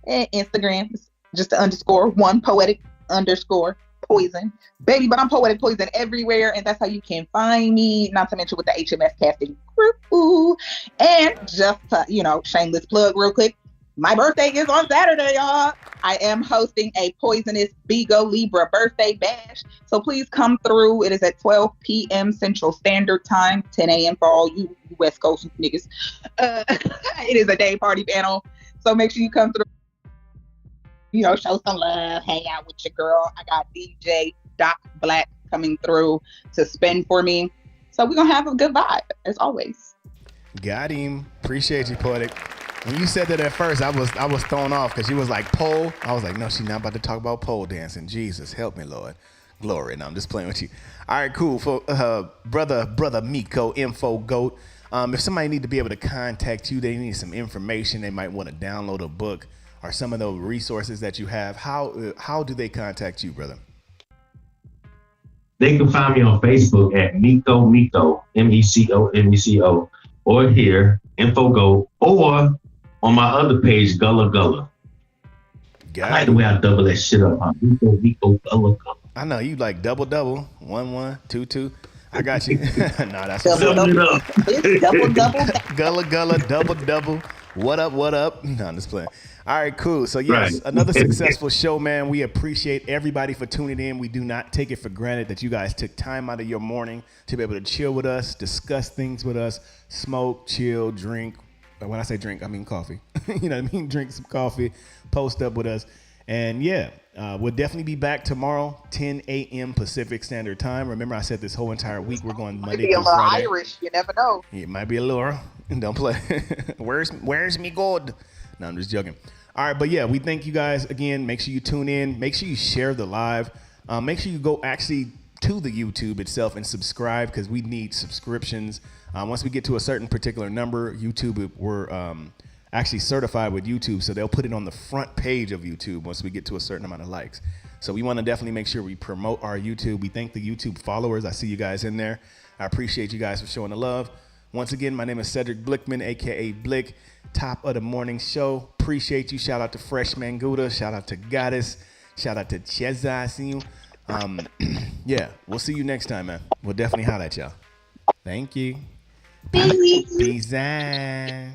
E: And Instagram, just the underscore, one Poetic _ Poison. Baby, but I'm Poetic Poison everywhere, and that's how you can find me, not to mention with the HMS casting group. And just to, shameless plug real quick, my birthday is on Saturday, y'all. I am hosting a Poisonous Vigo Libra birthday bash. So please come through. It is at 12 p.m. Central Standard Time, 10 a.m. for all you West Coast niggas. It is a day party panel. So make sure you come through, show some love, hang out with your girl. I got DJ Doc Black coming through to spin for me. So we're going to have a good vibe, as always.
A: Got him. Appreciate you, Poetic. When you said that at first, I was thrown off because she was like pole. I was like, no, she's not about to talk about pole dancing. Jesus, help me, Lord. Glory. No, I'm just playing with you. All right, cool. For brother Miko, Info Goat. If somebody need to be able to contact you, they need some information. They might want to download a book or some of the resources that you have. How do they contact you, brother?
F: They can find me on Facebook at Miko, MECO, or here, Info Goat, or on my other page, Gullah Gullah. I like the way I double that shit up. Huh? Miko, Gullah Gullah.
A: I know you like double, 1 2 2. I got you. No, that's
E: double.
A: Gullah, double. What up? No, I'm just playing. All right, cool. So yes, Another successful show, man. We appreciate everybody for tuning in. We do not take it for granted that you guys took time out of your morning to be able to chill with us, discuss things with us, smoke, chill, drink. When I say drink, I mean coffee. You know what I mean? Drink some coffee, post up with us. And yeah, we'll definitely be back tomorrow, 10 a.m. Pacific Standard Time. Remember, I said this whole entire week we're going Monday through Friday.
E: Irish, you never know.
A: It might be a little. Don't play. Where's me gold? No, I'm just joking. All right, but yeah, we thank you guys again. Make sure you tune in. Make sure you share the live. Make sure you go actually to the YouTube itself and subscribe because we need subscriptions. Once we get to a certain particular number, YouTube, we're actually certified with YouTube, so they'll put it on the front page of YouTube once we get to a certain amount of likes. So we want to definitely make sure we promote our YouTube. We thank the YouTube followers. I see you guys in there. I appreciate you guys for showing the love. Once again, my name is Cedric Blickman, a.k.a. Blick, top of the morning show. Appreciate you. Shout out to Freshman Gouda. Shout out to Goddess. Shout out to Cheza. I see you. Yeah, we'll see you next time, man. We'll definitely holler at y'all. Thank you. Peace out.